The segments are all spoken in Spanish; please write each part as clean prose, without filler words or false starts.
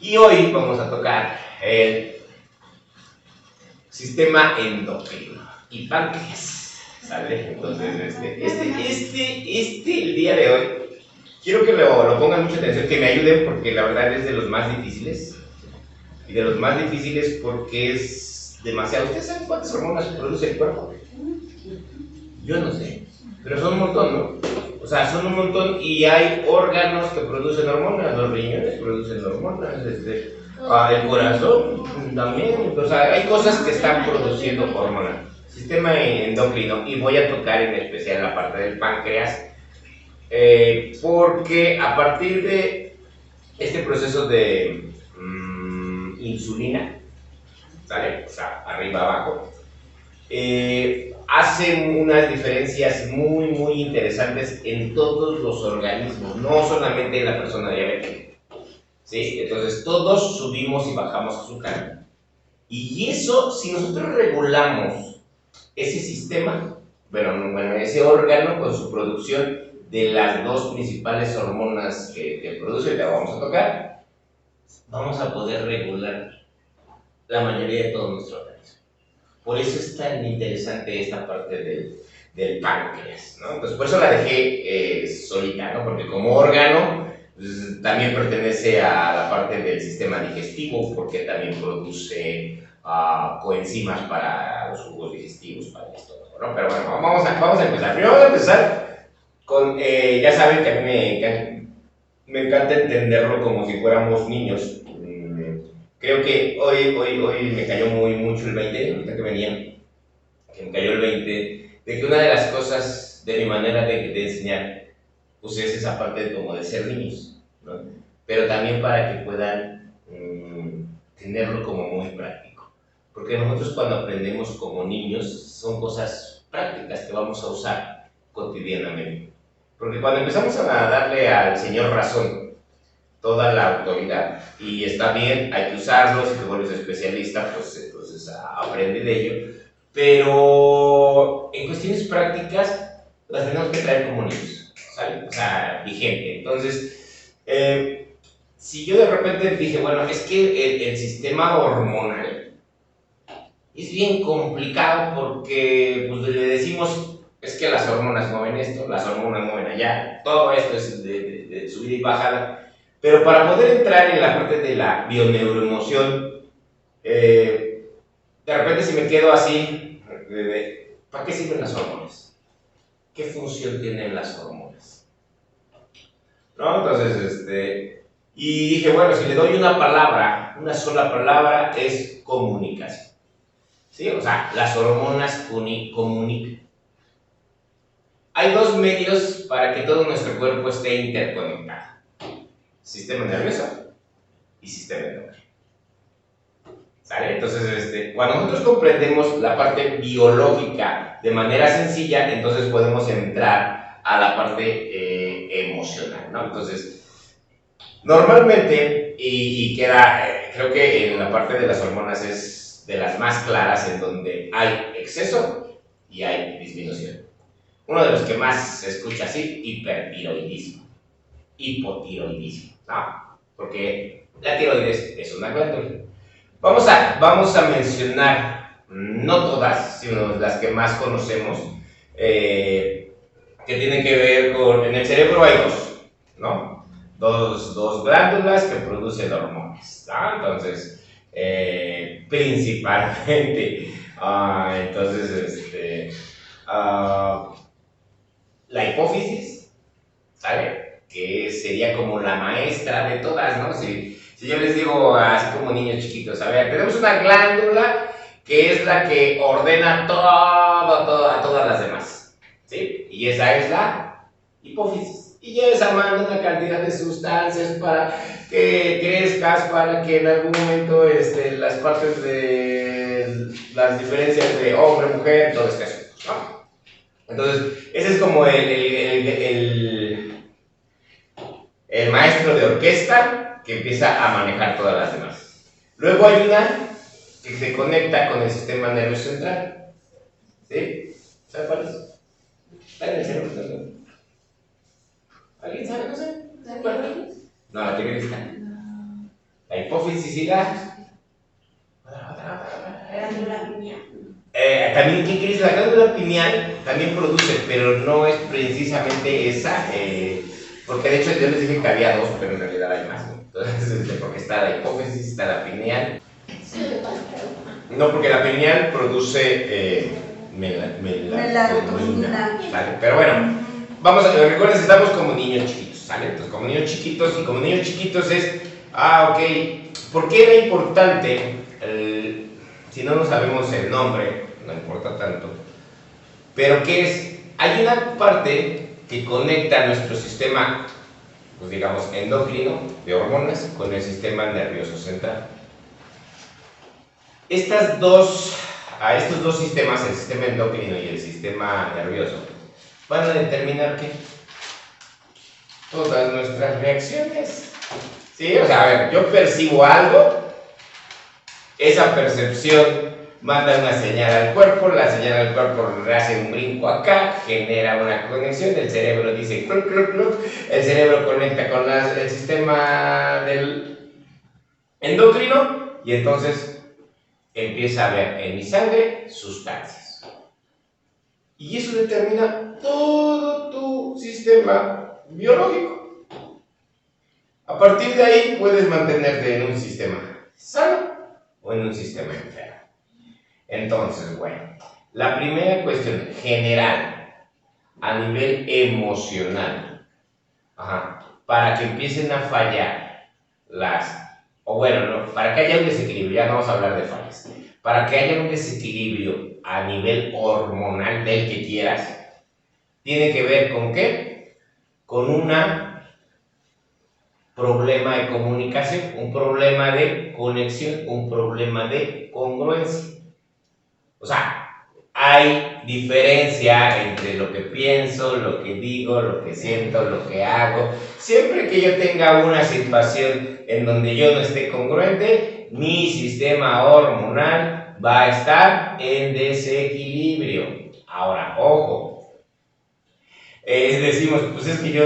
Y hoy vamos a tocar el sistema endocrino y páncreas, ¿sale? Entonces, el día de hoy, quiero que lo pongan mucha atención, que me ayuden porque la verdad es de los más difíciles. Y de los más difíciles porque es demasiado. ¿Ustedes saben cuántas hormonas produce el cuerpo? Yo no sé, pero son un montón, ¿no? O sea, son un montón y hay órganos que producen hormonas, los riñones producen hormonas, el corazón también, o sea, hay cosas que están produciendo hormonas. Sistema endocrino, y voy a tocar en especial la parte del páncreas, porque a partir de este proceso de insulina, ¿sale? O sea, arriba, abajo, hacen unas diferencias muy interesantes en todos los organismos, no solamente en la persona diabética, ¿sí? Entonces todos subimos y bajamos azúcar, y eso, si nosotros regulamos ese sistema, bueno, ese órgano con su producción de las dos principales hormonas que produce, la vamos a tocar, vamos a poder regular la mayoría de todo nuestro organismo. Por eso es tan interesante esta parte del páncreas, ¿no? Pues por eso la dejé solita, ¿no? Porque como órgano pues, también pertenece a la parte del sistema digestivo, porque también produce coenzimas para los jugos digestivos, para el estómago, ¿no? Pero bueno, vamos a empezar. Primero vamos a empezar con, ya saben que a mí me encanta entenderlo como si fuéramos niños. Creo que hoy me cayó mucho el 20, ahorita que venía, que me cayó el 20, de que una de las cosas de mi manera de enseñar, pues es esa parte como de ser niños, ¿no? Pero también para que puedan tenerlo como muy práctico. Porque nosotros cuando aprendemos como niños, son cosas prácticas que vamos a usar cotidianamente. Porque cuando empezamos a darle al Señor razón, toda la autoridad, y está bien, hay que usarlo, si te vuelves especialista, pues entonces aprende de ello, pero en cuestiones prácticas las tenemos que traer como niños, ¿sale? O sea, vigente. Entonces, si yo de repente dije, bueno, es que el sistema hormonal es bien complicado porque pues, le decimos, es que las hormonas mueven esto, las hormonas mueven allá, todo esto es de subida y bajada. Pero para poder entrar en la parte de la bioneuroemoción, de repente si me quedo así, ¿para qué sirven las hormonas? ¿Qué función tienen las hormonas? ¿No? Entonces, y dije, bueno, si le doy una palabra, una sola palabra, es comunicación. ¿Sí? O sea, las hormonas comunican. Hay dos medios para que todo nuestro cuerpo esté interconectado. Sistema nervioso y sistema endocrino. ¿Sale? Entonces, cuando nosotros comprendemos la parte biológica de manera sencilla, entonces podemos entrar a la parte emocional, ¿no? Entonces, normalmente, y queda, creo que en la parte de las hormonas es de las más claras en donde hay exceso y hay disminución. Uno de los que más se escucha así, hipertiroidismo, hipotiroidismo, ¿no? Porque la tiroides es una glándula. Vamos a mencionar, no todas, sino las que más conocemos, que tienen que ver con, en el cerebro hay dos, ¿no? Dos glándulas que producen hormonas, ¿no? Entonces, principalmente, la hipófisis, ¿sale? Que sería como la maestra de todas, ¿no? Si yo les digo, así como niños chiquitos, a ver, tenemos una glándula que es la que ordena a todas las demás, ¿sí? Y esa es la hipófisis. Y ya esa manda una cantidad de sustancias para que crezcas, para que en algún momento las partes de las diferencias de hombre, mujer, todo este asunto, ¿no? Entonces, ese es como el maestro de orquesta que empieza a manejar todas las demás. Luego hay una que se conecta con el sistema nervioso central. ¿Sí? ¿Sabe cuál es? Está en el cerebro. ¿Alguien sabe? No sé. ¿Se acuerdan? No, la tiroides está. La hipófisis y la... Glándula pineal. También, ¿qué crees? La glándula pineal también produce, pero no es precisamente esa, porque de hecho yo les dije que había dos, pero en realidad hay más, ¿no? Entonces, porque está la hipófisis, está la pineal. No, porque la pineal produce melatonina, ¿vale? Pero bueno, recuerden, estamos como niños chiquitos, ¿sale? Entonces, como niños chiquitos, y como niños chiquitos es, ok, ¿por qué era importante? Si no sabemos el nombre, no importa tanto, pero ¿qué es? Hay una parte que conecta nuestro sistema, pues digamos, endocrino, de hormonas, con el sistema nervioso central. Estos dos sistemas, el sistema endocrino y el sistema nervioso, van a determinar ¿qué? Todas nuestras reacciones. ¿Sí? O sea, a ver, yo percibo algo, esa percepción manda una señal al cuerpo, la señal al cuerpo hace un brinco acá, genera una conexión, el cerebro dice cluc, cluc, cluc, el cerebro conecta con el sistema del endocrino y entonces empieza a haber en mi sangre sustancias. Y eso determina todo tu sistema biológico. A partir de ahí puedes mantenerte en un sistema sano o en un sistema enfermo. Entonces, bueno, la primera cuestión general, a nivel emocional, para que empiecen a fallar para que haya un desequilibrio, ya no vamos a hablar de fallas, para que haya un desequilibrio a nivel hormonal del que quieras, tiene que ver con ¿qué? Con un problema de comunicación, un problema de conexión, un problema de congruencia. O sea, hay diferencia entre lo que pienso, lo que digo, lo que siento, lo que hago. Siempre que yo tenga una situación en donde yo no esté congruente, mi sistema hormonal va a estar en desequilibrio. Ahora, ojo, decimos, pues es que yo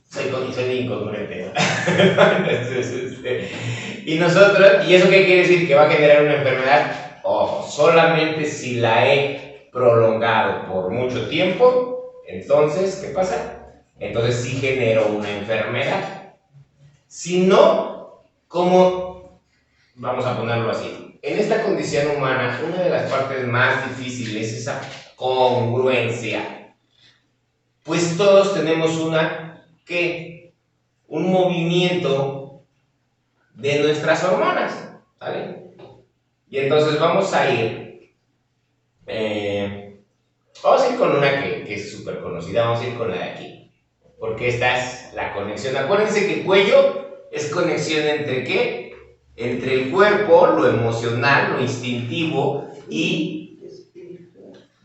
soy incongruente, ¿no? Entonces, y eso qué quiere decir, que va a generar una enfermedad. Ojo, solamente si la he prolongado por mucho tiempo, entonces, ¿qué pasa? Entonces sí genero una enfermedad. Si no, ¿cómo? Vamos a ponerlo así. En esta condición humana, una de las partes más difíciles es esa congruencia. Pues todos tenemos un movimiento de nuestras hormonas, ¿vale? Y entonces vamos a ir con una que es súper conocida, vamos a ir con la de aquí, porque esta es la conexión. Acuérdense que el cuello es conexión entre ¿qué? Entre el cuerpo, lo emocional, lo instintivo y,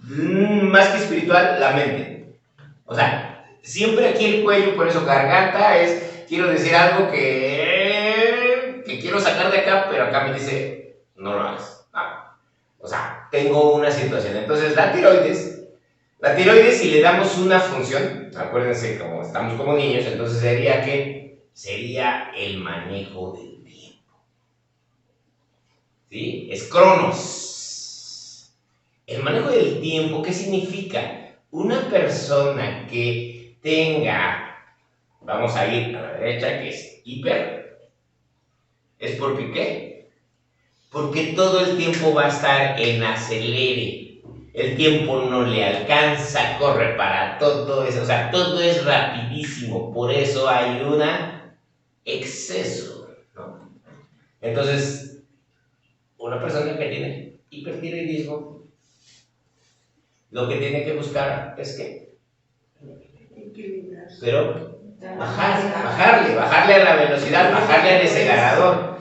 más que espiritual, la mente. O sea, siempre aquí el cuello, por eso garganta es, quiero decir algo que quiero sacar de acá, pero acá me dice, no lo hagas. O sea, tengo una situación. Entonces, la tiroides, si le damos una función, acuérdense, como estamos como niños, entonces sería el manejo del tiempo. ¿Sí? Es Cronos. El manejo del tiempo, ¿qué significa? Una persona que tenga, vamos a ir a la derecha, que es hiper, es porque ¿qué? Porque todo el tiempo va a estar en acelere. El tiempo no le alcanza, corre para todo eso, o sea, todo es rapidísimo, por eso hay un exceso, ¿no? Entonces, una persona que tiene hipertiroidismo, lo que tiene que buscar es ¿qué? Pero bajarle a la velocidad, bajarle al acelerador.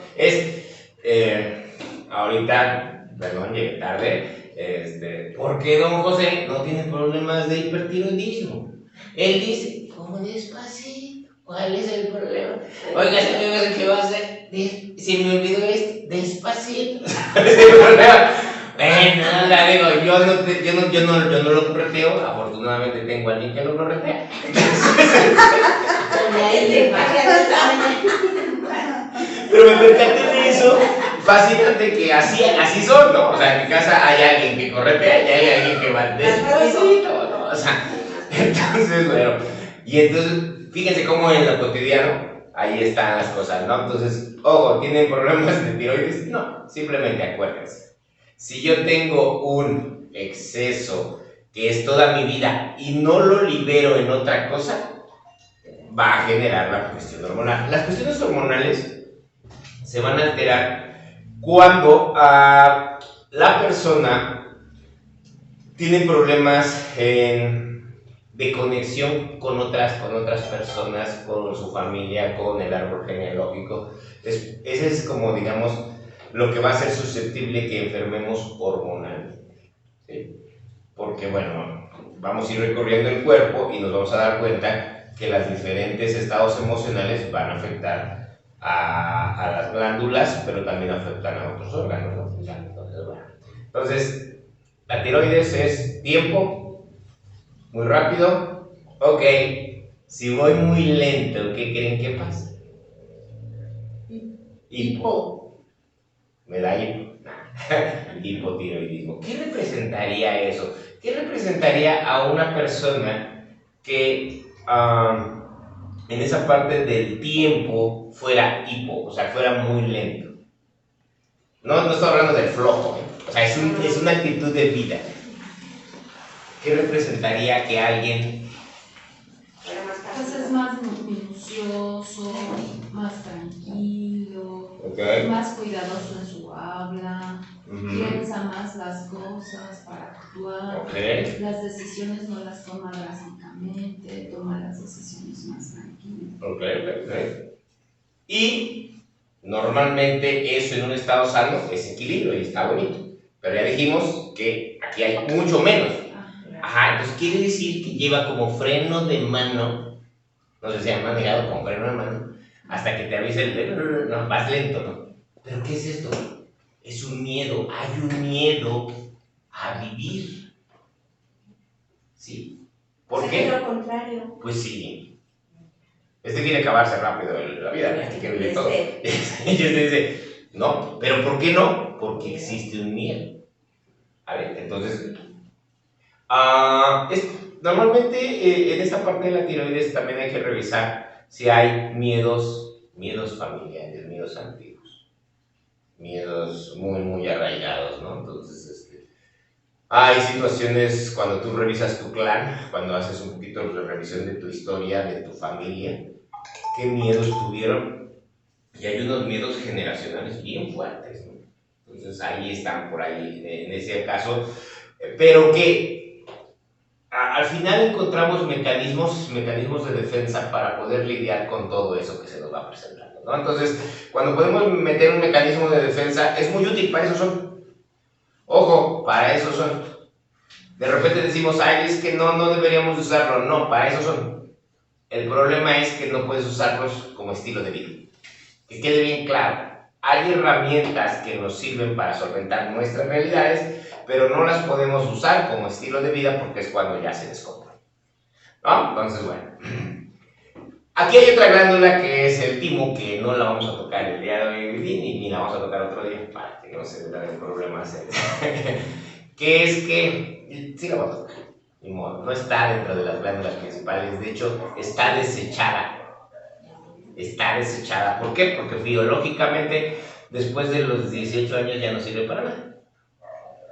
Ahorita, perdón, llegué tarde, porque don José no tiene problemas de hipertiroidismo. Él dice, ¿cómo despacito? ¿Cuál es el problema? Oiga, ¿qué va a hacer? Si me olvidó despacito. ¿Ese es el problema? Bueno, la digo, yo no lo correteo, afortunadamente tengo a alguien que lo corretea. Pero me percaté de eso, fascinante, que así son, ¿no? O sea, en mi casa hay alguien que corretea y hay alguien que va despacito, ¿no? O sea, entonces, bueno, y entonces, fíjense cómo en lo cotidiano, ahí están las cosas, ¿no? Entonces, ojo, ¿tienen problemas de tiroides? No, simplemente acuérdense. Si yo tengo un exceso que es toda mi vida y no lo libero en otra cosa, va a generar la cuestión hormonal. Las cuestiones hormonales se van a alterar cuando la persona tiene problemas de conexión con otras personas, con su familia, con el árbol genealógico. Ese es como, digamos, lo que va a ser susceptible que enfermemos hormonalmente, ¿sí? Porque, bueno, vamos a ir recorriendo el cuerpo y nos vamos a dar cuenta que los diferentes estados emocionales van a afectar a las glándulas, pero también afectan a otros órganos, ¿no? Entonces, bueno. Entonces, la tiroides es tiempo, muy rápido. Ok, si voy muy lento, ¿qué creen que pasa? Hipo. Me da hipo. Hipotiroidismo. ¿Qué representaría eso? ¿Qué representaría a una persona que en esa parte del tiempo fuera hipo, o sea, fuera muy lento? No estoy hablando de flojo, ¿eh? O sea, es una actitud de vida. ¿Qué representaría que alguien... Pues es más minucioso, más tranquilo, Okay. más cuidadoso en su habla, piensa más las cosas para actuar, las decisiones no las toma drásticamente, toma las decisiones más tranquilas. Y normalmente eso en un estado sano es equilibrio y está bonito, pero ya dijimos que aquí hay mucho menos. Ajá, entonces quiere decir que lleva como freno de mano, no sé si han manejado con freno de mano, hasta que te avise el... No, vas lento, ¿no? ¿Pero qué es esto? Es un miedo, hay un miedo a vivir. ¿Sí? ¿Por qué? Lo contrario. Pues sí. Quiere acabarse rápido la vida, ¿no? Quiere vivir todo. Y este dice, no, ¿pero por qué no? Porque existe un miedo. A ver, entonces... normalmente en esta parte de la tiroides también hay que revisar si hay miedos familiares, miedos antiguos, miedos muy, muy arraigados, ¿no? Entonces, hay situaciones cuando tú revisas tu clan, cuando haces un poquito de revisión de tu historia, de tu familia, qué miedos tuvieron, y hay unos miedos generacionales bien fuertes, ¿no? Entonces ahí están por ahí, en ese caso, pero que al final encontramos mecanismos de defensa para poder lidiar con todo eso que se nos va presentando, ¿no? Entonces, cuando podemos meter un mecanismo de defensa, es muy útil, para eso son. Ojo, para eso son. De repente decimos, ay, es que no deberíamos usarlo. No, para eso son. El problema es que no puedes usarlos como estilo de vida. Que quede bien claro. Hay herramientas que nos sirven para solventar nuestras realidades, pero no las podemos usar como estilo de vida porque es cuando ya se descontrola, ¿no? Entonces, bueno. Aquí hay otra glándula que es el timo, que no la vamos a tocar el día de hoy ni la vamos a tocar otro día para que no se den problemas. Que es que, sí la vamos a tocar, ni modo, no está dentro de las glándulas principales, de hecho está desechada. Está desechada. ¿Por qué? Porque biológicamente después de los 18 años ya no sirve para nada.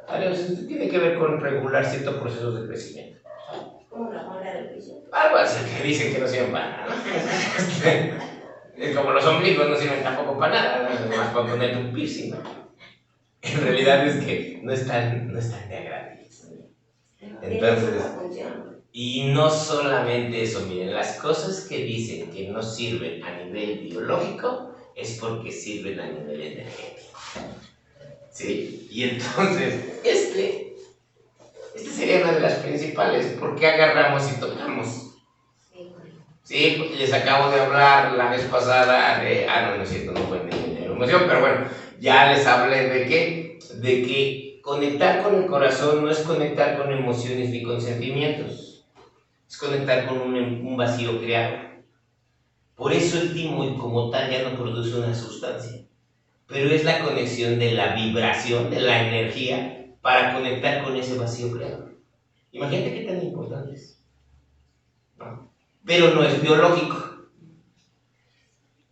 ¿Vale? O sea, tiene que ver con regular ciertos procesos de crecimiento. Como la bola del piso. Algo así que dicen que no sirven para nada, ¿no? Es como los ombligos no sirven tampoco para nada, ¿no? Más para ponerte un piercing, ¿no? En realidad es que no están de agrado. Entonces, y no solamente eso, miren, las cosas que dicen que no sirven a nivel biológico es porque sirven a nivel energético. ¿Sí? Y entonces, este sería una de las principales. ¿Por qué agarramos y tocamos? Sí, les acabo de hablar la vez pasada de... no es cierto, no fue en emoción, pero bueno, ya les hablé de que conectar con el corazón no es conectar con emociones ni con sentimientos. Es conectar con un vacío creado. Por eso el timo como tal ya no produce una sustancia, pero es la conexión de la vibración, de la energía, para conectar con ese vacío creador. Imagínate qué tan importante es, ¿no? Pero no es biológico.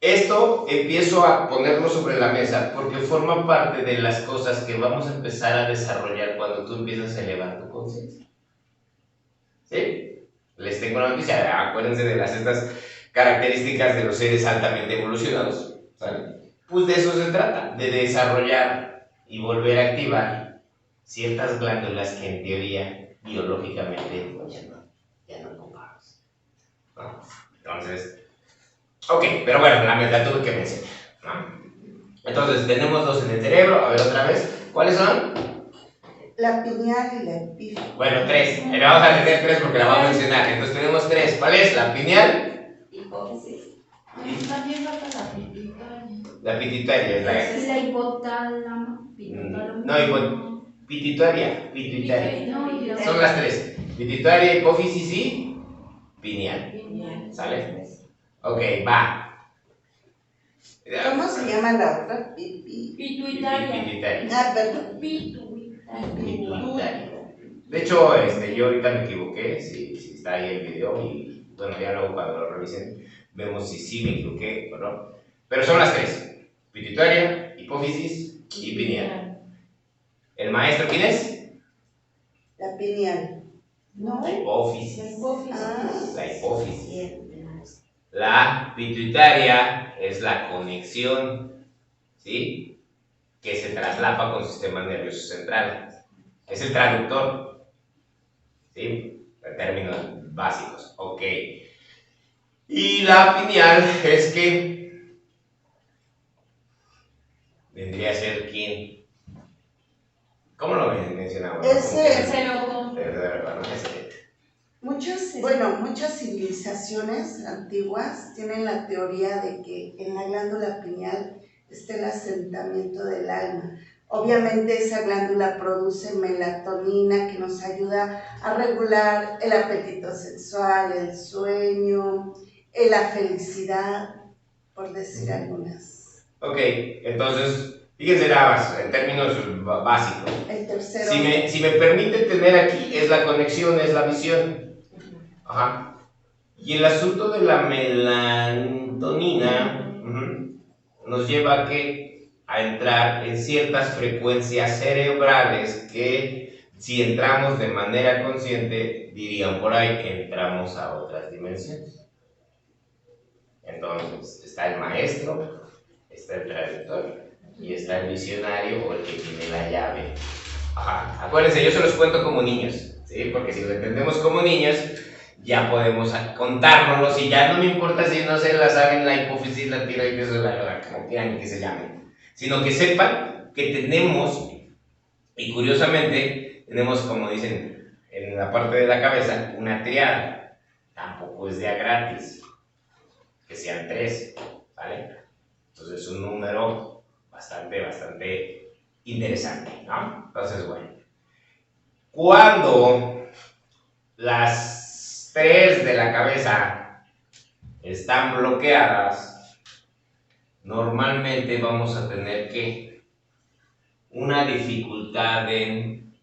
Esto empiezo a ponerlo sobre la mesa porque forma parte de las cosas que vamos a empezar a desarrollar cuando tú empiezas a elevar tu conciencia. ¿Sí? Les tengo una noticia, acuérdense de estas características de los seres altamente evolucionados, ¿sale? Pues de eso se trata, de desarrollar y volver a activar ciertas glándulas que en teoría, biológicamente, pues ya no ocupamos, ¿no? Entonces, ok, pero bueno, la tuve que mencionar, ¿no? Entonces, tenemos dos en el cerebro, a ver otra vez, ¿cuáles son? La pineal y la epífisis. Bueno, tres, vamos a tener tres porque la vamos a mencionar, entonces tenemos tres, ¿cuál es? La pineal. Hipófisis. También falta la pituitaria. La pituitaria es la... Es la hipotálamo. No, pituitaria. No, Son las tres, pituitaria, hipófisis y pineal. ¿Sale? Ok, va. ¿Cómo se llama la otra? Pituitaria. Pituitaria. Ah, perdón. Pituitaria. De hecho, yo ahorita me equivoqué, si está ahí el video y bueno, ya luego cuando lo revisen vemos si sí me equivoqué o no. Pero son las tres, pituitaria, hipófisis y pineal. ¿El maestro quién es? La pineal. ¿No? La hipófisis. Ah. La hipófisis. La pituitaria es la conexión, ¿sí? Que se traslapa con el sistema nervioso central. Es el traductor, ¿sí? En términos básicos, ok. Y la pineal es que vendría a ser quién. ¿Cómo lo mencionamos? Muchas civilizaciones antiguas tienen la teoría de que en la glándula pineal está el asentamiento del alma. Obviamente esa glándula produce melatonina que nos ayuda a regular el apetito sexual, el sueño, la felicidad, por decir algunas. Ok, entonces, fíjense nada más, en términos básicos. El tercero. Si me permite tener aquí, es la conexión, es la visión. Ajá. Y el asunto de la melatonina nos lleva a entrar en ciertas frecuencias cerebrales que si entramos de manera consciente, dirían por ahí, entramos a otras dimensiones. Entonces, está el maestro, está el traductor y está el visionario o el que tiene la llave. Ajá. Acuérdense, yo se los cuento como niños, ¿sí? Porque si lo entendemos como niños, ya podemos contárnoslos y ya no me importa si no se la saben la hipófisis, la tiroides o como quieran que se llamen, sino que sepan que tenemos, y curiosamente, tenemos, como dicen en la parte de la cabeza, una triada. Tampoco es de a gratis, que sean tres, ¿vale? Entonces es un número bastante interesante, ¿no? Entonces, bueno, cuando las tres de la cabeza están bloqueadas, normalmente vamos a tener una dificultad en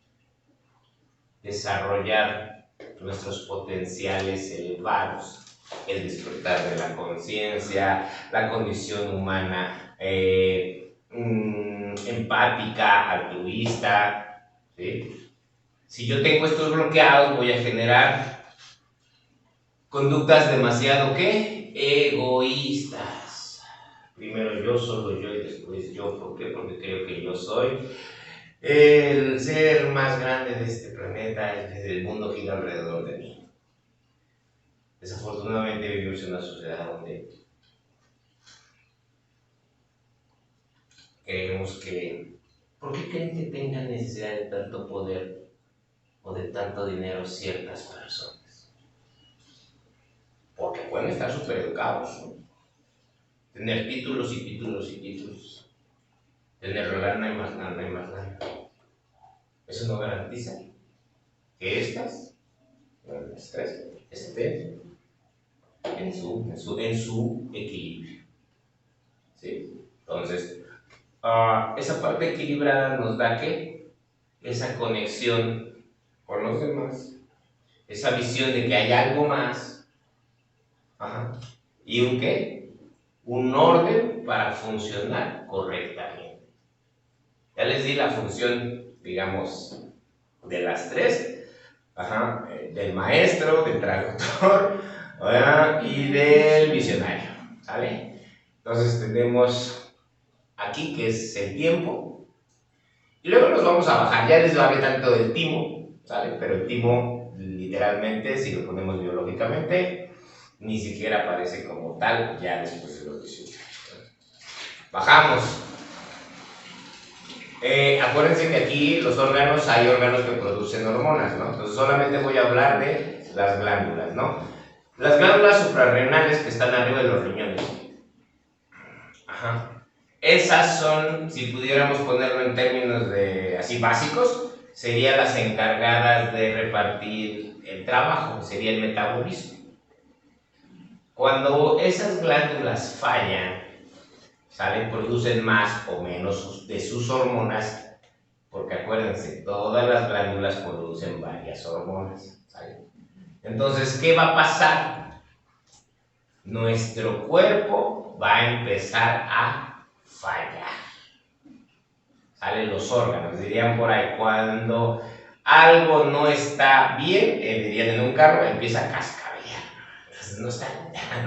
desarrollar nuestros potenciales elevados, el despertar de la conciencia, la condición humana empática, altruista, ¿sí? Si yo tengo estos bloqueados, voy a generar conductas demasiado, ¿qué? Egoístas. Primero yo, solo yo y después yo. ¿Por qué? Porque creo que yo soy el ser más grande de este planeta, el mundo gira alrededor de mí. Desafortunadamente vivimos en una sociedad donde creemos que... ¿Por qué creen que tengan necesidad de tanto poder o de tanto dinero ciertas personas? Porque pueden estar súper educados, ¿no? Tener títulos y títulos y títulos. Tener lana y más lana y más lana. Eso no garantiza que las tres estén en su equilibrio. ¿Sí? Entonces, esa parte equilibrada nos da ¿qué? Esa conexión con los demás, esa visión de que hay algo más, y un ¿qué? Un orden para funcionar correctamente. Ya les di la función, digamos, de las tres, del maestro, del traductor, y del visionario, ¿sale? Entonces tenemos aquí que es el tiempo, y luego nos vamos a bajar. Ya les hablé tanto del timo, ¿sale? Pero el timo, literalmente, si lo ponemos biológicamente, ni siquiera aparece como tal ya después de los 18 años. Bajamos. Acuérdense que aquí los órganos, hay órganos que producen hormonas, ¿no? Entonces solamente voy a hablar de las glándulas, ¿no? Las glándulas suprarrenales que están arriba de los riñones. Esas son, si pudiéramos ponerlo en términos de así básicos, serían las encargadas de repartir el trabajo, sería el metabolismo. Cuando esas glándulas fallan, ¿sale? Producen más o menos de sus hormonas, porque acuérdense, todas las glándulas producen varias hormonas, ¿sale? Entonces, ¿qué va a pasar? Nuestro cuerpo va a empezar a fallar, ¿sale? Los órganos, dirían por ahí, cuando algo no está bien, dirían en un carro, empieza a cascabear, entonces no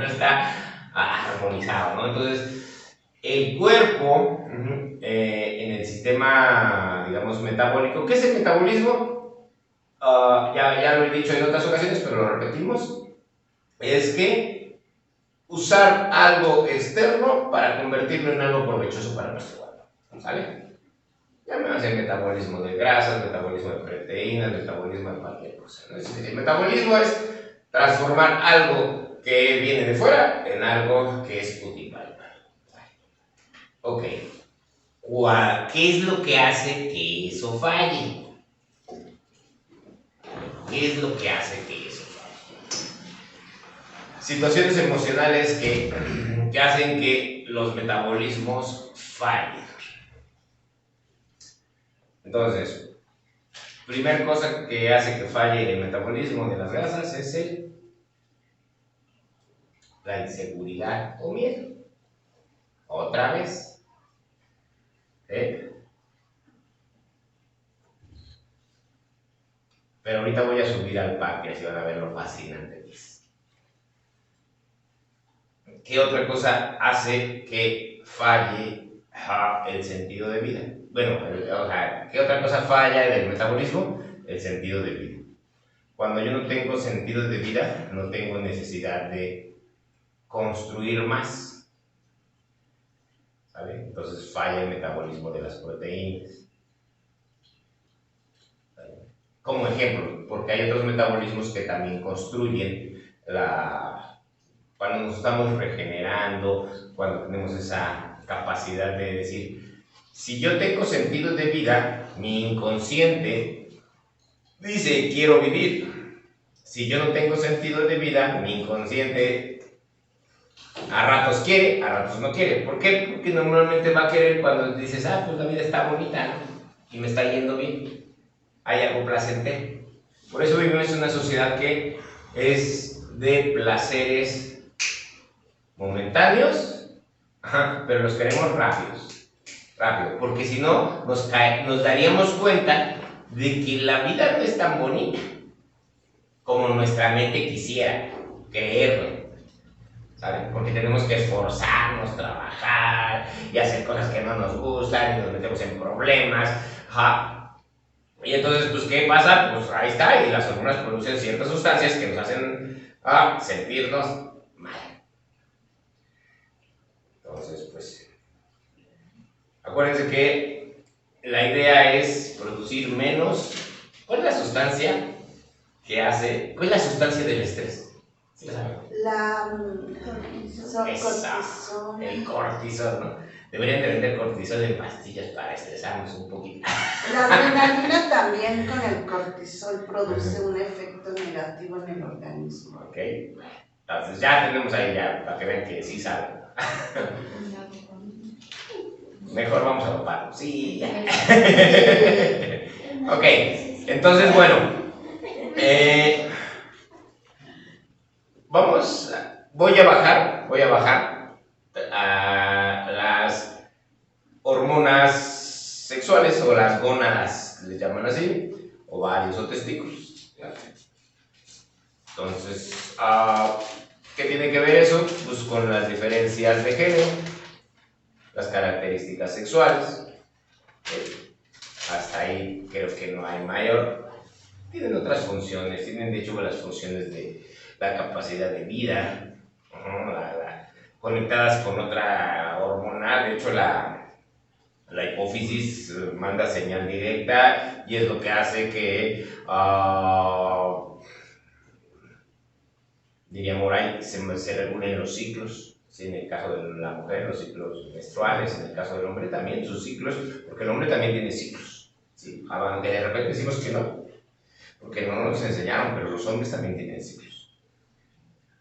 está armonizado, ¿no? Entonces, el cuerpo, en el sistema, digamos, metabólico, ¿qué es el metabolismo? Ya lo he dicho en otras ocasiones, pero lo repetimos, es que usar algo externo para convertirlo en algo provechoso para nuestro cuerpo, ¿sale? Llamemos el metabolismo de grasas, metabolismo de proteínas, metabolismo de cualquier cosa, ¿no? El metabolismo es transformar algo que viene de fuera en algo que es útil para el cuerpo. Ok, ¿qué es lo que hace que eso falle? ¿Qué es lo que hace que eso falle? Situaciones emocionales que hacen que los metabolismos fallen. Entonces, primera cosa que hace que falle el metabolismo de las grasas es la inseguridad o miedo. Otra vez. Pero ahorita voy a subir al páncreas y van a ver lo fascinante que es. ¿Qué otra cosa hace que falle el sentido de vida? Bueno, ¿qué otra cosa falla del metabolismo? El sentido de vida. Cuando yo no tengo sentido de vida, no tengo necesidad de construir más, ¿sale? Entonces falla el metabolismo de las proteínas. ¿Sale? Como ejemplo, porque hay otros metabolismos que también construyen cuando nos estamos regenerando, cuando tenemos esa capacidad de decir, si yo tengo sentido de vida, mi inconsciente dice, quiero vivir. Si yo no tengo sentido de vida, mi inconsciente a ratos quiere, a ratos no quiere. ¿Por qué? Porque normalmente va a querer cuando dices, pues la vida está bonita, ¿no? Y me está yendo bien. Hay algo placentero. Por eso vivimos en una sociedad que es de placeres momentáneos, pero los queremos rápido, porque si no, nos daríamos cuenta de que la vida no es tan bonita como nuestra mente quisiera creerlo, ¿sabes? Porque tenemos que esforzarnos, trabajar y hacer cosas que no nos gustan y nos metemos en problemas, y entonces, pues, ¿qué pasa? Pues ahí está, y las hormonas producen ciertas sustancias que nos hacen sentirnos mal. Entonces, pues, acuérdense que la idea es producir menos. ¿Cuál es la sustancia que hace? ¿Cuál es la sustancia del estrés? ¿Sí lo saben? Cortisol. El cortisol, ¿no? Deberían de vender cortisol en pastillas para estresarnos un poquito. La adrenalina también con el cortisol produce un efecto negativo en el organismo. Ok. Entonces ya tenemos ahí ya, para que vean que sí saben. Mejor vamos a dopar. Sí, ya. Ok, entonces bueno. Voy a bajar a las hormonas sexuales o las gónadas, les llaman así, ovarios o testículos. Entonces, ¿qué tiene que ver eso? Pues con las diferencias de género, las características sexuales. Hasta ahí creo que no hay mayor. Tienen otras funciones, tienen de hecho las funciones de la capacidad de vida, conectadas con otra hormona. De hecho, la hipófisis manda señal directa y es lo que hace que, diría Moray, se regulen los ciclos. Sí, en el caso de la mujer, los ciclos menstruales, en el caso del hombre también, sus ciclos, porque el hombre también tiene ciclos. ¿Sí? Aunque de repente decimos que no, porque no nos enseñaron, pero los hombres también tienen ciclos.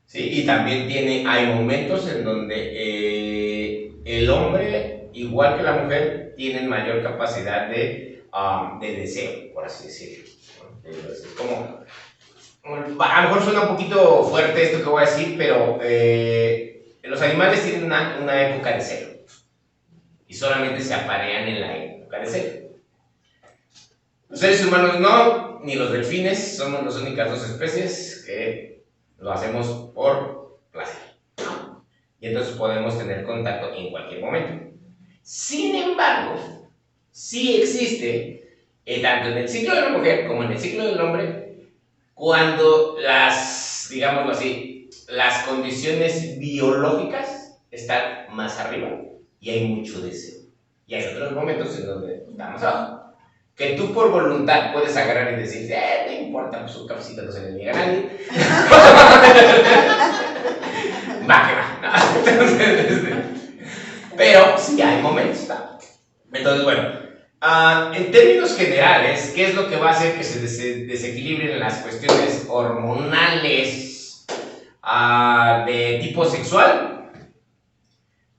¿Sí? Y también hay momentos en donde el hombre, igual que la mujer, tienen mayor capacidad de deseo, por así decirlo. Entonces, a lo mejor suena un poquito fuerte esto que voy a decir, pero los animales tienen una época de celo y solamente se aparean en la época de celo. Los seres humanos no, ni los delfines, somos las únicas dos especies que lo hacemos por placer. Y entonces podemos tener contacto en cualquier momento. Sin embargo, sí existe, tanto en el ciclo de la mujer como en el ciclo del hombre, cuando digámoslo así, las condiciones biológicas están más arriba y hay mucho deseo. Y hay otros momentos en donde estamos abajo. Que tú por voluntad puedes agarrar y decir, no importa, pues su cabecita no se le niega a nadie. Va que va. Pero sí hay momentos. Entonces, bueno, en términos generales, ¿qué es lo que va a hacer que se desequilibren las cuestiones hormonales de tipo sexual?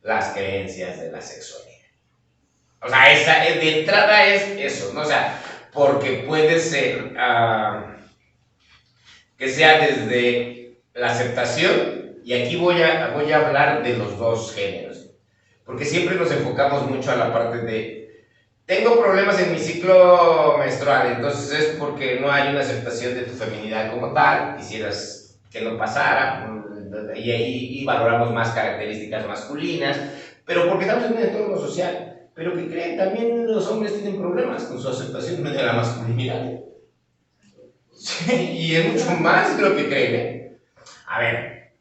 Las creencias de la sexualidad. O sea, de entrada es eso, ¿no? O sea, porque puede ser que sea desde la aceptación, y aquí voy a hablar de los dos géneros, porque siempre nos enfocamos mucho a la parte de tengo problemas en mi ciclo menstrual, entonces es porque no hay una aceptación de tu feminidad como tal, quisieras que no pasara, y valoramos más características masculinas, pero porque estamos en un entorno social. Pero que creen, también los hombres tienen problemas con su aceptación de la masculinidad. Sí, y es mucho más de lo que creen. A ver,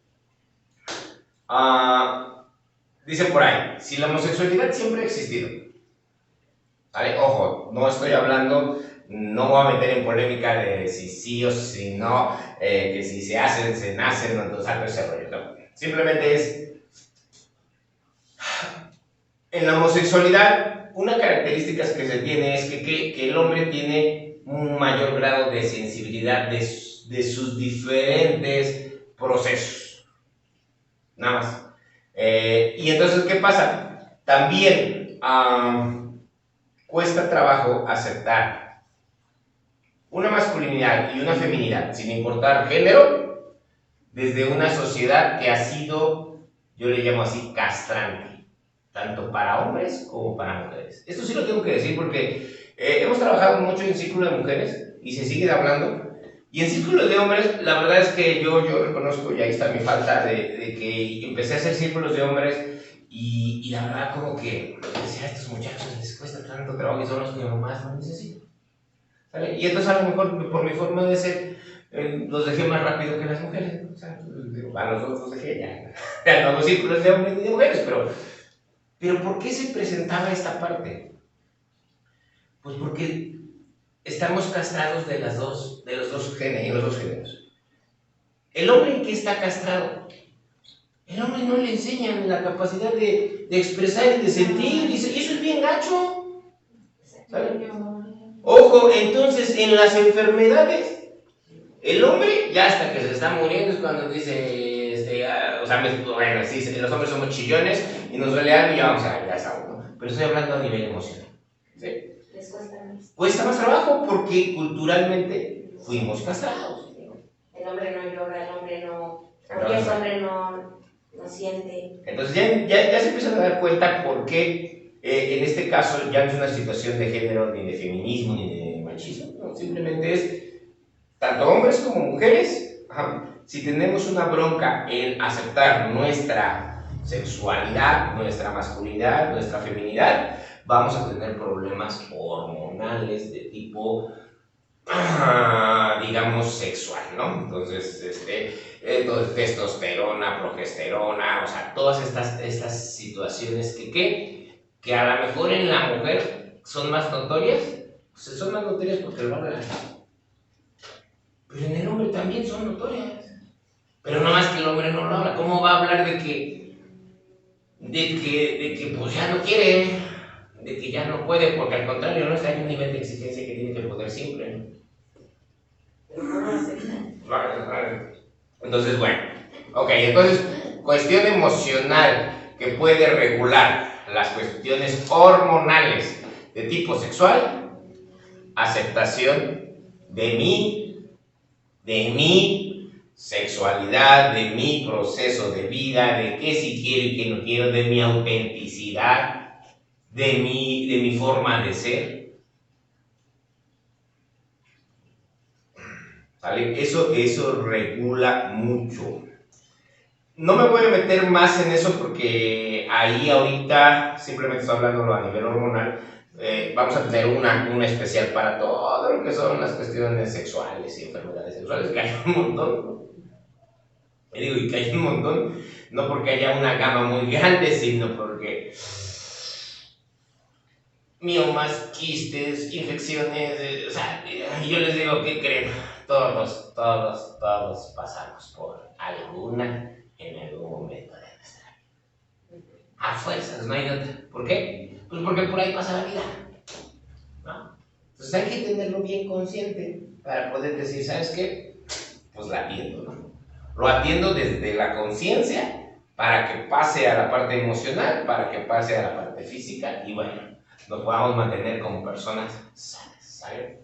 dice por ahí, si la homosexualidad siempre ha existido, ¿vale? Ojo, no estoy hablando, no voy a meter en polémica de si sí o si no, que si se hacen, se nacen, no, entonces algo ese rollo, no. Simplemente es, en la homosexualidad, una característica que se tiene es que el hombre tiene un mayor grado de sensibilidad de sus diferentes procesos. Nada más. Y entonces, ¿qué pasa? También cuesta trabajo aceptar una masculinidad y una feminidad, sin importar género, desde una sociedad que ha sido, yo le llamo así, castrante. Tanto para hombres como para mujeres. Esto sí lo tengo que decir porque hemos trabajado mucho en círculo de mujeres y se sigue hablando. Y en círculo de hombres, la verdad es que yo reconozco, y ahí está mi falta, de que empecé a hacer círculos de hombres y la verdad como que decía, a estos muchachos les cuesta tanto trabajo y son los que más no necesitan. ¿Sale? Y entonces a lo mejor por mi forma de ser, los dejé más rápido que las mujeres. O sea, a los dos los dejé ya. No los círculos de hombres ni de mujeres, pero ¿por qué se presentaba esta parte? Pues porque estamos castrados de los dos géneros. ¿El hombre en qué está castrado? El hombre no le enseñan la capacidad de expresar y de sentir, y eso es bien gacho. ¿Saben? Ojo, entonces en las enfermedades, el hombre ya hasta que se está muriendo es cuando dice, o sea, bueno, sí, los hombres somos chillones y nos duele algo y ya vamos a uno. Pero estoy hablando a nivel emocional. ¿Sí? Les cuesta más. Cuesta más trabajo porque culturalmente fuimos castrados. El hombre no llora, el hombre no. Aunque es hombre no siente. Entonces ya se empiezan a dar cuenta por qué en este caso ya no es una situación de género, ni de feminismo, ni de machismo. No, simplemente es tanto hombres como mujeres. Si tenemos una bronca en aceptar nuestra sexualidad, nuestra masculinidad, nuestra feminidad, vamos a tener problemas hormonales de tipo, digamos, sexual, ¿no? Entonces, testosterona, progesterona, o sea, todas estas situaciones que a lo mejor en la mujer son más notorias, pues son más notorias porque lo hablan. Pero en el hombre también son notorias. Pero no más que el hombre no lo habla. ¿Cómo va a hablar de que pues ya no quiere, de que ya no puede? Porque al contrario, no está en un nivel de exigencia que tiene que poder siempre. Entonces, bueno, ok, entonces, cuestión emocional que puede regular las cuestiones hormonales de tipo sexual, aceptación de mi sexualidad, de mi proceso de vida, de qué sí quiero y qué no quiero, de mi autenticidad, de mi forma de ser. ¿Vale? Eso regula mucho. No me voy a meter más en eso porque ahí ahorita simplemente estoy hablándolo a nivel hormonal. Vamos a tener una especial para todo lo que son las cuestiones sexuales y enfermedades sexuales, que hay un montón, ¿no? Y digo, y que hay un montón, no porque haya una gama muy grande, sino porque miomas, quistes, infecciones, o sea, yo les digo, ¿qué creen? Todos pasamos por alguna en algún momento de nuestra vida. A fuerzas, no hay de otra. ¿Por qué? Pues porque por ahí pasa la vida, ¿no? Entonces hay que tenerlo bien consciente para poder decir, ¿sabes qué? Pues la atiendo, ¿no? Lo atiendo desde la conciencia para que pase a la parte emocional, para que pase a la parte física y bueno, nos podamos mantener como personas sanas, ¿sale?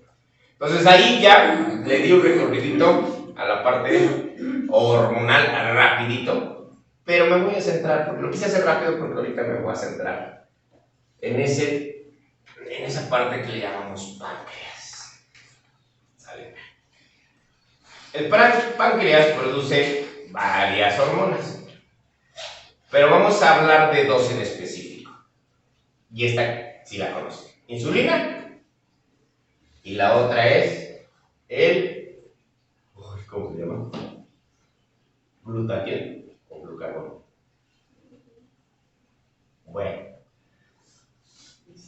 Entonces ahí ya le di un recorridito a la parte hormonal rapidito, pero me voy a centrar, porque lo quise hacer rápido porque ahorita me voy a centrar en esa parte que le llamamos páncreas, ¿sale? El páncreas produce varias hormonas, pero vamos a hablar de dos en específico, y esta sí la conocen, insulina, y la otra es ¿cómo se llama? Glutatión o glucagón. Bueno,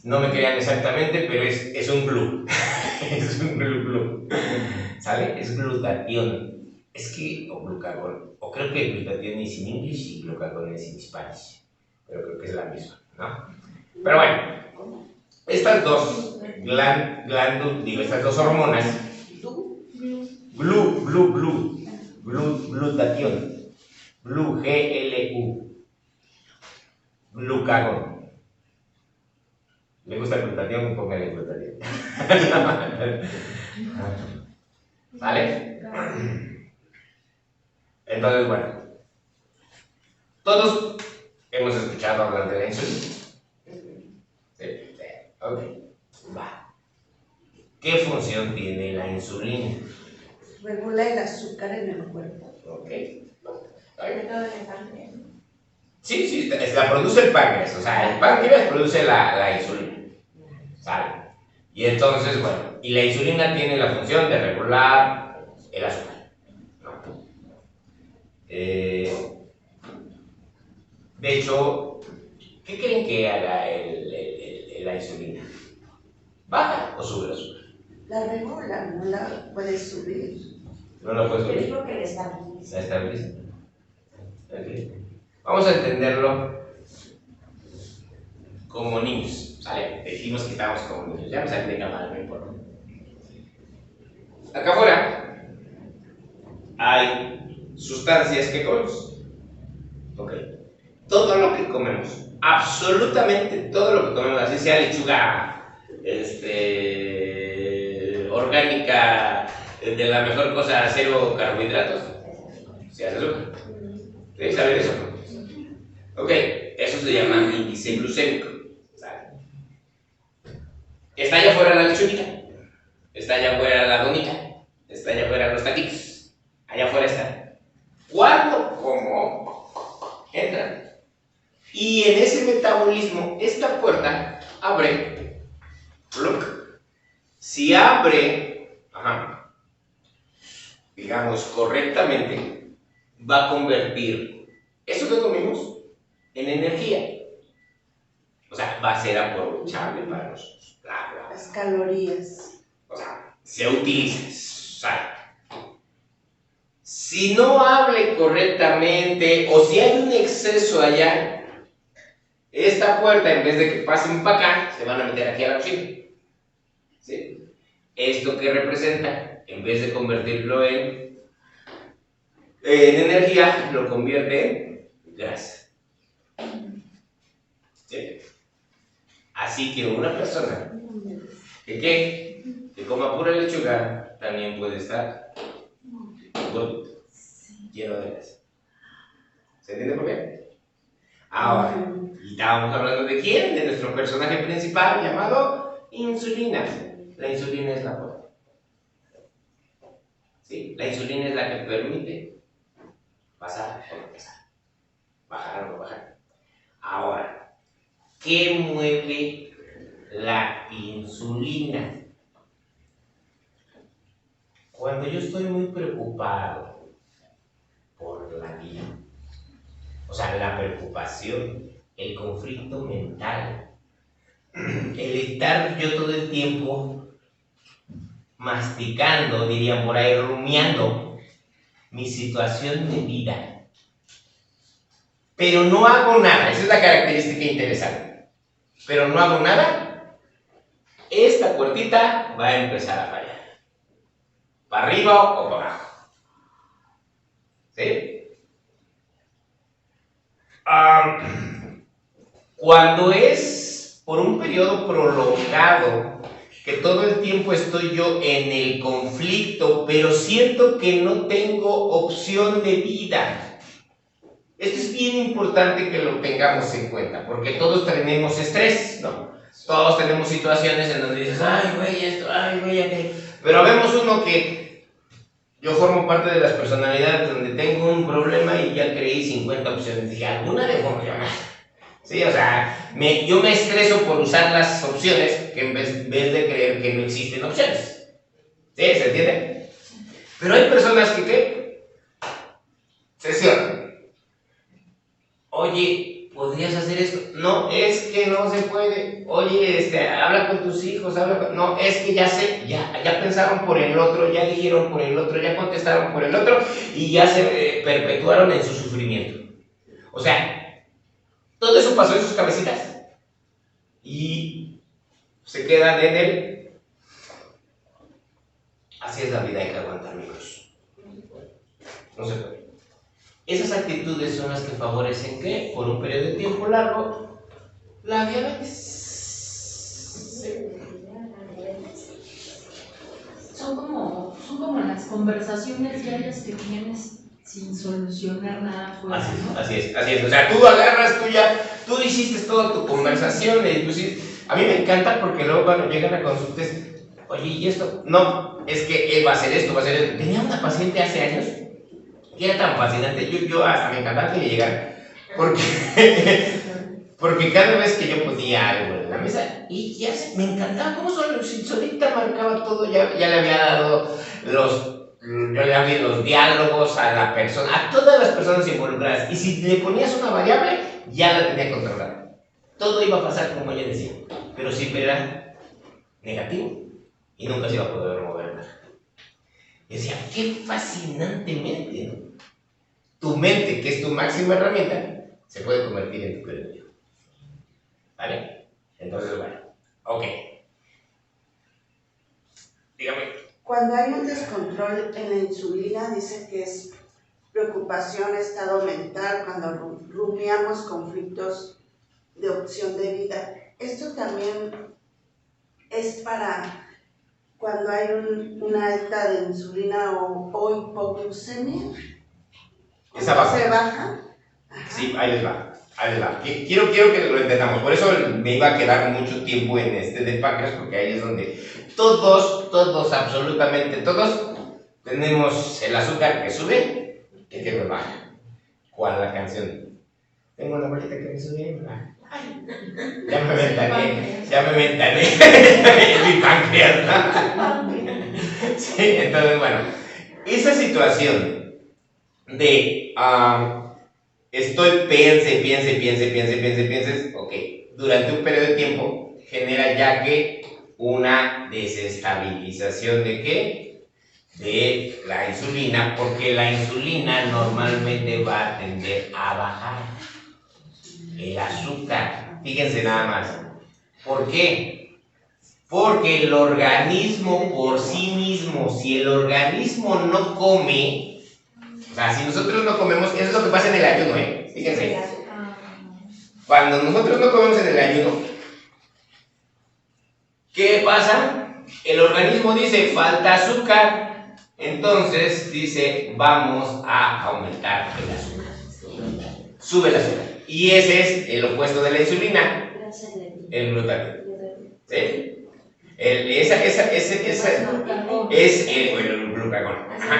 no me crean exactamente, pero es un glu. Es un glu. ¿Sale? Es glutatión. Es que, o glucagón, o creo que glutatión es en inglés y glucagón es en Spanish. Pero creo que es la misma, ¿no? Pero bueno, estas dos estas dos hormonas, glutatión, GLU, glucagón. ¿Le gusta el glutatión? Póngale glutatión. ¿Vale? Entonces, bueno, todos hemos escuchado hablar de la insulina. Sí, ok, va. ¿Qué función tiene la insulina? Regula el azúcar en el cuerpo. Ok. Sobre todo en el páncreas. Sí, la produce el páncreas, o sea, el páncreas produce la insulina, ¿sale? Y entonces, bueno, y la insulina tiene la función de regular el azúcar, ¿no? De hecho, ¿qué creen que haga la insulina? ¿Baja o sube el azúcar? La regula, no la puede subir. ¿No la puede Yo subir? digo que le estabiliza. ¿La estabiliza? Okay. Vamos a entenderlo como niños, ¿sale? Dijimos que estábamos como niños, ya me salí de cámara, no importa. Acá afuera hay sustancias que Ok. Todo lo que comemos, absolutamente todo lo que comemos, así sea lechuga, orgánica, de la mejor cosa, cero carbohidratos, se hace azúcar. ¿Sí? ¿Saben eso? Ok, eso se llama índice glucémico. Está allá afuera la lechuguita, está allá afuera la donita, está allá afuera los taquitos, allá afuera está. ¿Cuándo? ¿Cómo? Entran. Y en ese metabolismo, esta puerta abre. Look. Si abre, digamos, correctamente, va a convertir eso que comimos en energía. O sea, va a ser aprovechable para nosotros. Las calorías. O sea, se utiliza. Si no hable correctamente o si hay un exceso allá, esta puerta, en vez de que pasen para acá, se van a meter aquí a la cocina. ¿Sí? ¿Esto qué representa? En vez de convertirlo en energía, lo convierte en grasa. ¿Sí? Así que una persona que coma pura lechuga también puede estar gordito, lleno de grasa. ¿Se entiende por qué? Ahora, y estábamos hablando de quién, de nuestro personaje principal llamado insulina. La insulina es la puerta. ¿Sí? La insulina es la que permite pasar o no pasar, bajar o no bajar. Ahora, ¿qué mueve la insulina? Cuando yo estoy muy preocupado por la vida, o sea, la preocupación, el conflicto mental, el estar yo todo el tiempo masticando, dirían por ahí, rumiando mi situación de vida, pero no hago nada, esa es la característica interesante, pero no hago nada, esta puertita va a empezar a fallar, para arriba o para abajo. ¿Sí? Cuando es por un periodo prolongado, que todo el tiempo estoy yo en el conflicto, pero siento que no tengo opción de vida. Esto es bien importante que lo tengamos en cuenta, porque todos tenemos estrés, ¿no? Todos tenemos situaciones en donde dices, ay, güey, esto, ay, güey, aquello. Pero vemos uno que yo formo parte de las personalidades donde tengo un problema y ya creí 50 opciones. Dije, ¿alguna de funcionar? Sí, o sea, yo me estreso por usar las opciones que en vez de creer que no existen opciones. ¿Sí? ¿Se entiende? Pero hay personas que, ¿qué? Se cierran. Oye, ¿podrías hacer esto? No, es que no se puede. Oye, habla con tus hijos, No, es que ya pensaron por el otro, ya dijeron por el otro, ya contestaron por el otro y ya se perpetuaron en su sufrimiento. O sea, todo eso pasó en sus cabecitas y se quedan en él. Así es la vida, hay que aguantar, amigos. No se puede. Esas actitudes son las que favorecen que, por un periodo de tiempo largo, la diabetes. Son como las conversaciones diarias que tienes sin solucionar nada fuera, ¿no? Así es. O sea, tú agarras, tú hiciste toda tu conversación, a mí me encanta porque luego cuando llegan a consultas, oye, ¿y esto? No, es que él va a hacer esto, va a hacer esto. Tenía una paciente hace años que era tan fascinante, yo hasta me encantaba que llegara, porque cada vez que yo ponía algo en la mesa, y ya me encantaba cómo solita marcaba todo, ya le había dado los diálogos a la persona, a todas las personas involucradas, y si le ponías una variable, ya la tenía controlada. Todo iba a pasar como ella decía, pero siempre era negativo, y nunca se iba a poder mover nada. Y decía, qué fascinantemente, ¿no? Tu mente, que es tu máxima herramienta, se puede convertir en tu peor enemigo. ¿Vale? Entonces, bueno, ok. Dígame. Cuando hay un descontrol en la insulina, dice que es preocupación, estado mental, cuando rumiamos conflictos de opción de vida. Esto también es para cuando hay una alta de insulina o hipoglucemia. Esa baja. ¿Se baja? Ajá. Sí, ahí les va. Quiero que lo entendamos. Por eso me iba a quedar mucho tiempo en este de páncreas, porque ahí es donde todos, absolutamente todos, tenemos el azúcar que sube, que baja. ¿Cuál la canción? Tengo una bolita que me sube y me baja. Ya me ventané. Es mi páncreas, ¿no? Sí, entonces, bueno, esa situación de estoy piense, ok, durante un periodo de tiempo genera ya que una desestabilización de ¿qué? De la insulina, porque la insulina normalmente va a tender a bajar el azúcar. Fíjense nada más. ¿Por qué? Porque el organismo por sí mismo, si el organismo no come, o sea, si nosotros no comemos, eso es lo que pasa en el ayuno, fíjense. Cuando nosotros no comemos en el ayuno, ¿qué pasa? El organismo dice, falta azúcar. Entonces dice, vamos a aumentar el azúcar. Sube el azúcar. Y ese es el opuesto de la insulina, el glutatión. ¿Sí? Es el glucagón.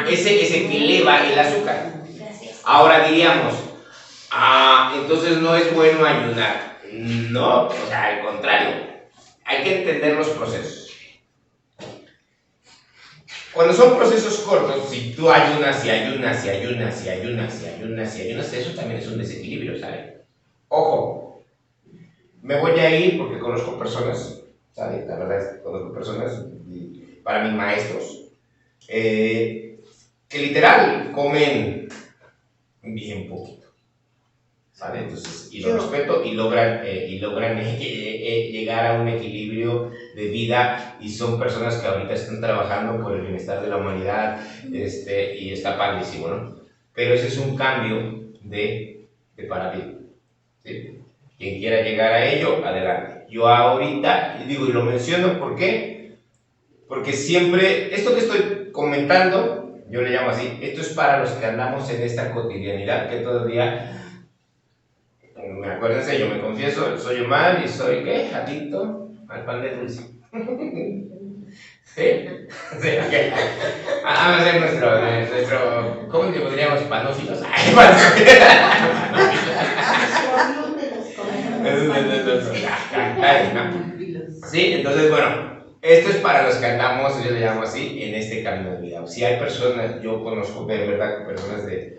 Ese que eleva el azúcar. Ahora diríamos, entonces no es bueno ayunar. No, o sea, al contrario. Hay que entender los procesos. Cuando son procesos cortos, si tú ayunas, eso también es un desequilibrio, ¿sabes? Ojo, me voy a ir porque conozco personas, ¿sabes? La verdad es que conozco personas, para mí maestros, que literal comen bien poquito, ¿sabes? Entonces, y lo respeto y logran llegar a un equilibrio de vida y son personas que ahorita están trabajando por el bienestar de la humanidad y está padrísimo, ¿no? Pero ese es un cambio de paradigma, ¿sí? Quien quiera llegar a ello, adelante. Yo ahorita, y lo menciono, ¿por qué? Porque siempre, esto que estoy comentando, yo le llamo así, esto es para los que andamos en esta cotidianidad que todavía... Acuérdense, yo me confieso, soy humano y soy, ¿qué? Adicto al pan de dulce. ¿Sí? Sí, ok. Vamos a hacer nuestro ¿cómo le podríamos? Panófilos. Sí, entonces, bueno, esto es para los que andamos, yo le llamo así, en este camino de vida. Si hay personas, yo conozco de verdad personas de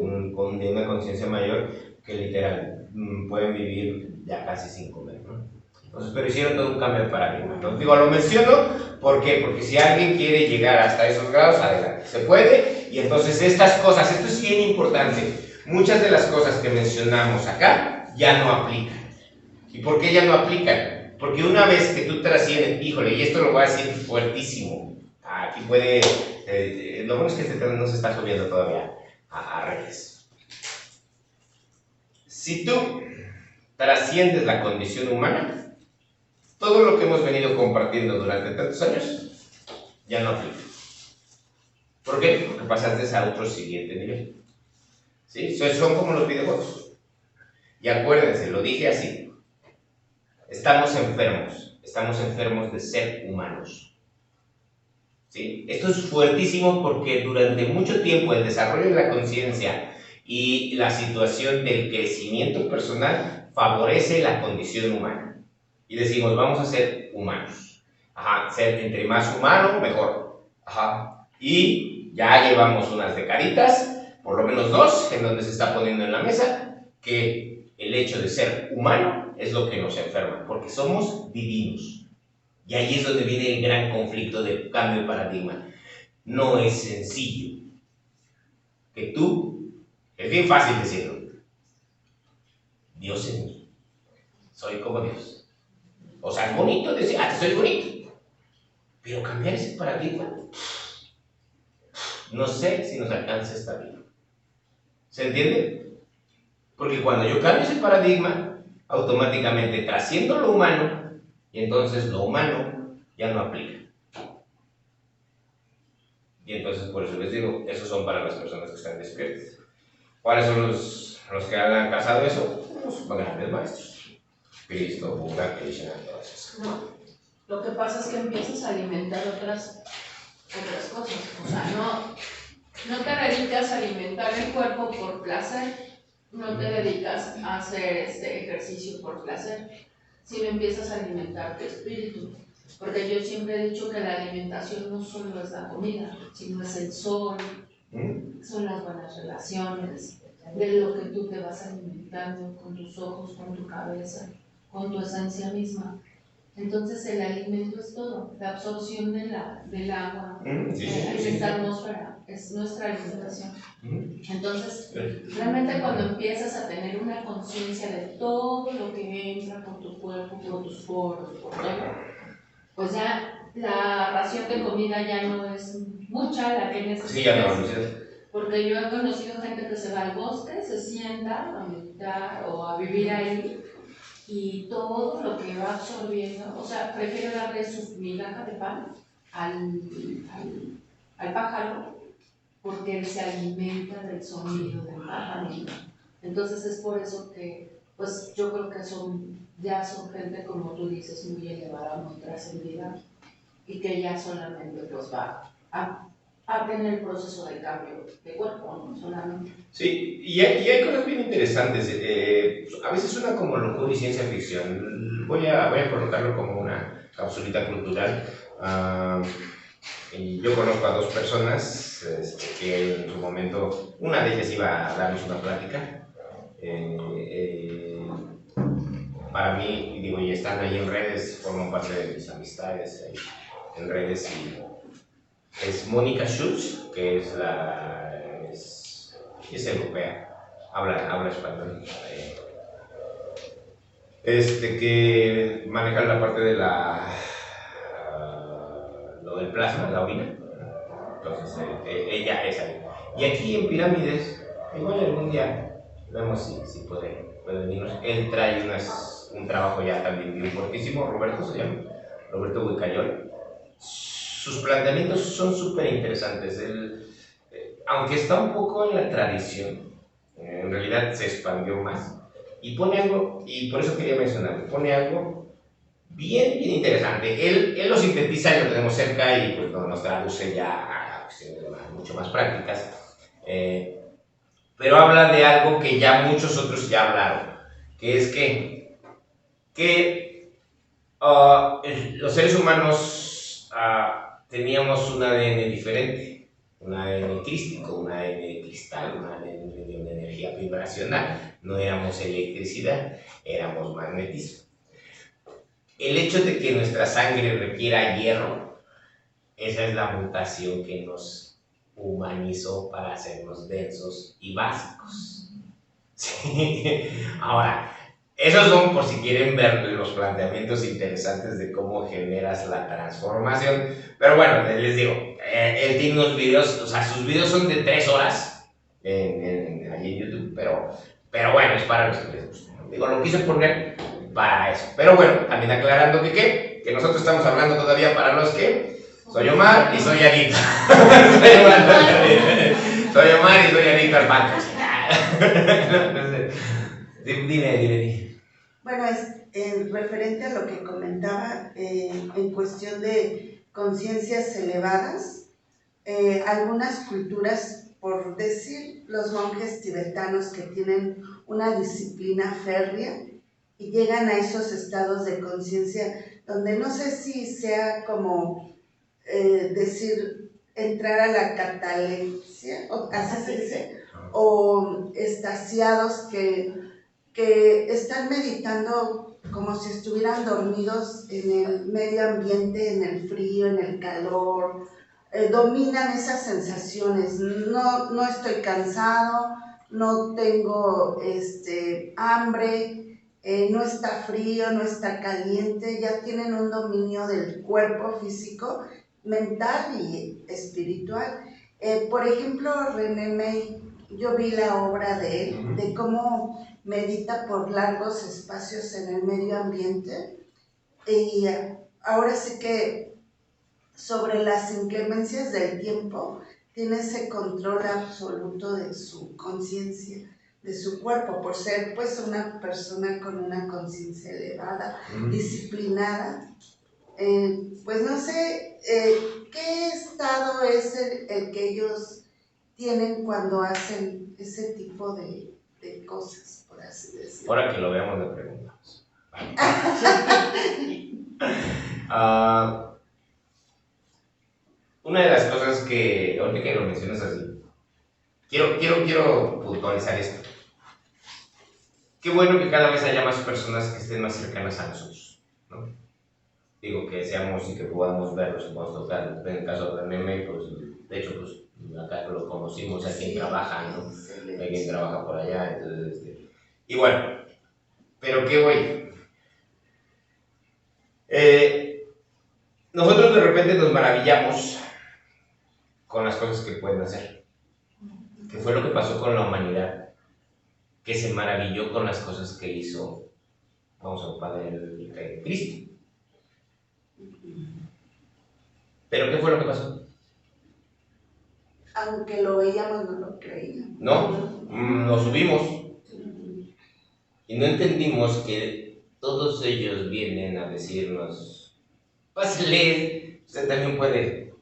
una conciencia mayor que literal pueden vivir ya casi sin comer, ¿no? Entonces, pero hicieron todo un cambio de paradigma. Entonces, lo menciono, ¿por qué? Porque si alguien quiere llegar hasta esos grados, adelante, se puede. Y entonces estas cosas, esto es bien importante, muchas de las cosas que mencionamos acá ya no aplican. ¿Y por qué ya no aplican? Porque una vez que tú trasciendes, híjole, y esto lo voy a decir fuertísimo, aquí puede, lo bueno es que este tema no se está subiendo todavía a redes. Si tú trasciendes la condición humana, todo lo que hemos venido compartiendo durante tantos años ya no aplica. ¿Por qué? Porque pasaste a otro siguiente nivel. ¿Sí? Son como los videojuegos. Y acuérdense, lo dije así. Estamos enfermos de ser humanos. ¿Sí? Esto es fuertísimo porque durante mucho tiempo el desarrollo de la conciencia y la situación del crecimiento personal favorece la condición humana. Y decimos, vamos a ser humanos. Ser entre más humano, mejor. Y ya llevamos unas decaditas, por lo menos 2, en donde se está poniendo en la mesa que el hecho de ser humano es lo que nos enferma, porque somos divinos. Y ahí es donde viene el gran conflicto de cambio de paradigma. No es sencillo. Que tú, es bien fácil decirlo, Dios en mí, soy como Dios. O sea, es bonito decir, soy bonito. Pero cambiar ese paradigma no sé si nos alcanza esta vida. ¿Se entiende? Porque cuando yo cambio ese paradigma, automáticamente trasciendo lo humano, y entonces lo humano ya no aplica. Y entonces por eso les digo, esos son para las personas que están despiertas. ¿Cuáles son los que han casado eso? Los grandes maestros. Cristo, Buda, Krishna, todas esas. No, lo que pasa es que empiezas a alimentar otras cosas. O sea, no te dedicas a alimentar el cuerpo por placer, no te dedicas a hacer ejercicio por placer, sino empiezas a alimentar tu espíritu. Porque yo siempre he dicho que la alimentación no solo es la comida, sino es el sol, son las buenas relaciones, de lo que tú te vas alimentando con tus ojos, con tu cabeza, con tu esencia misma. Entonces el alimento es todo, la absorción del agua, esta atmósfera, es nuestra alimentación. Entonces, realmente cuando empiezas a tener una conciencia de todo lo que entra por tu cuerpo, por tus poros, por todo, pues ya la ración de comida ya no es mucha la que necesitas. Sí, ya no, porque yo he conocido gente que se va al bosque, se sienta a meditar o a vivir ahí y todo lo que va absorbiendo, o sea, prefiere darle su migaja de pan al pájaro porque él se alimenta del sonido del pájaro. Entonces es por eso que, pues yo creo que ya son gente, como tú dices, muy elevada, muy trascendida y que ya solamente pues va a tener el proceso de cambio de cuerpo, ¿no? Solamente. Sí, y hay cosas bien interesantes. A veces suena como locura y ciencia ficción. Voy a colocarlo como una capsulita cultural. Y yo conozco a dos personas que en su momento, una de ellas iba a darnos una plática. Para mí, digo, y están ahí en redes, forman parte de mis amistades en redes. Y es Mónica Schultz, que es europea, habla español. Que maneja la parte de lo del plasma, la orina. Entonces, ella es ahí. Y aquí en Pirámides, igual algún día vemos si puede venirnos. Él trae un trabajo ya también bien fuertísimo, Roberto se llama, Roberto Huicayol. Sus planteamientos son súper interesantes. Aunque está un poco en la tradición, en realidad se expandió más. Y pone algo, y por eso quería mencionarlo, pone algo bien interesante. Él lo sintetiza y lo tenemos cerca y pues nos traduce ya a cuestiones mucho más prácticas. Pero habla de algo que ya muchos otros ya hablaron, que es que los seres humanos teníamos un ADN diferente, un ADN crístico, un ADN de cristal, un ADN de una energía vibracional. No éramos electricidad, éramos magnetismo. El hecho de que nuestra sangre requiera hierro, esa es la mutación que nos humanizó para hacernos densos y básicos. ¿Sí? Ahora, esos son por si quieren ver los planteamientos interesantes de cómo generas la transformación. Pero bueno, les digo, él tiene unos videos, o sea, sus videos son de 3 horas allí en YouTube, pero bueno, es para los que les gusta. Digo, lo quise poner para eso. Pero bueno, también aclarando que nosotros estamos hablando todavía para los que soy Omar y soy adicto. Soy Omar y soy adicto al pan. Dime. Bueno, es referente a lo que comentaba en cuestión de conciencias elevadas, algunas culturas, por decir los monjes tibetanos que tienen una disciplina férrea y llegan a esos estados de conciencia donde no sé si sea como decir entrar a la catalepsia, o así se dice, o estasiados que están meditando como si estuvieran dormidos en el medio ambiente, en el frío, en el calor, dominan esas sensaciones. No estoy cansado, no tengo hambre, no está frío, no está caliente, ya tienen un dominio del cuerpo físico, mental y espiritual. Por ejemplo, René May, yo vi la obra de él, de cómo medita por largos espacios en el medio ambiente, y ahora sí que sobre las inclemencias del tiempo tiene ese control absoluto de su conciencia, de su cuerpo, por ser pues una persona con una conciencia elevada, disciplinada. Pues no sé qué estado es el que ellos tienen cuando hacen ese tipo de cosas, por así decirlo. Ahora que lo veamos, le preguntamos. Una de las cosas que, ahorita que lo mencionas así, quiero puntualizar esto. Qué bueno que cada vez haya más personas que estén más cercanas a nosotros, ¿no? Digo, que seamos y que podamos verlos, que podamos tocar. En el caso de René, pues, de hecho, pues, acá lo conocimos, hay quien trabaja, ¿no? Hay quien trabaja por allá, entonces, y bueno, pero ¿qué voy? Nosotros de repente nos maravillamos con las cosas que pueden hacer. ¿Qué fue lo que pasó con la humanidad? Que se maravilló con las cosas que hizo, vamos a ocupar el Cristo. ¿Pero qué fue lo que pasó? Aunque lo veíamos, no lo creíamos. No, lo subimos. Y no entendimos que todos ellos vienen a decirnos, pásale, usted también puede.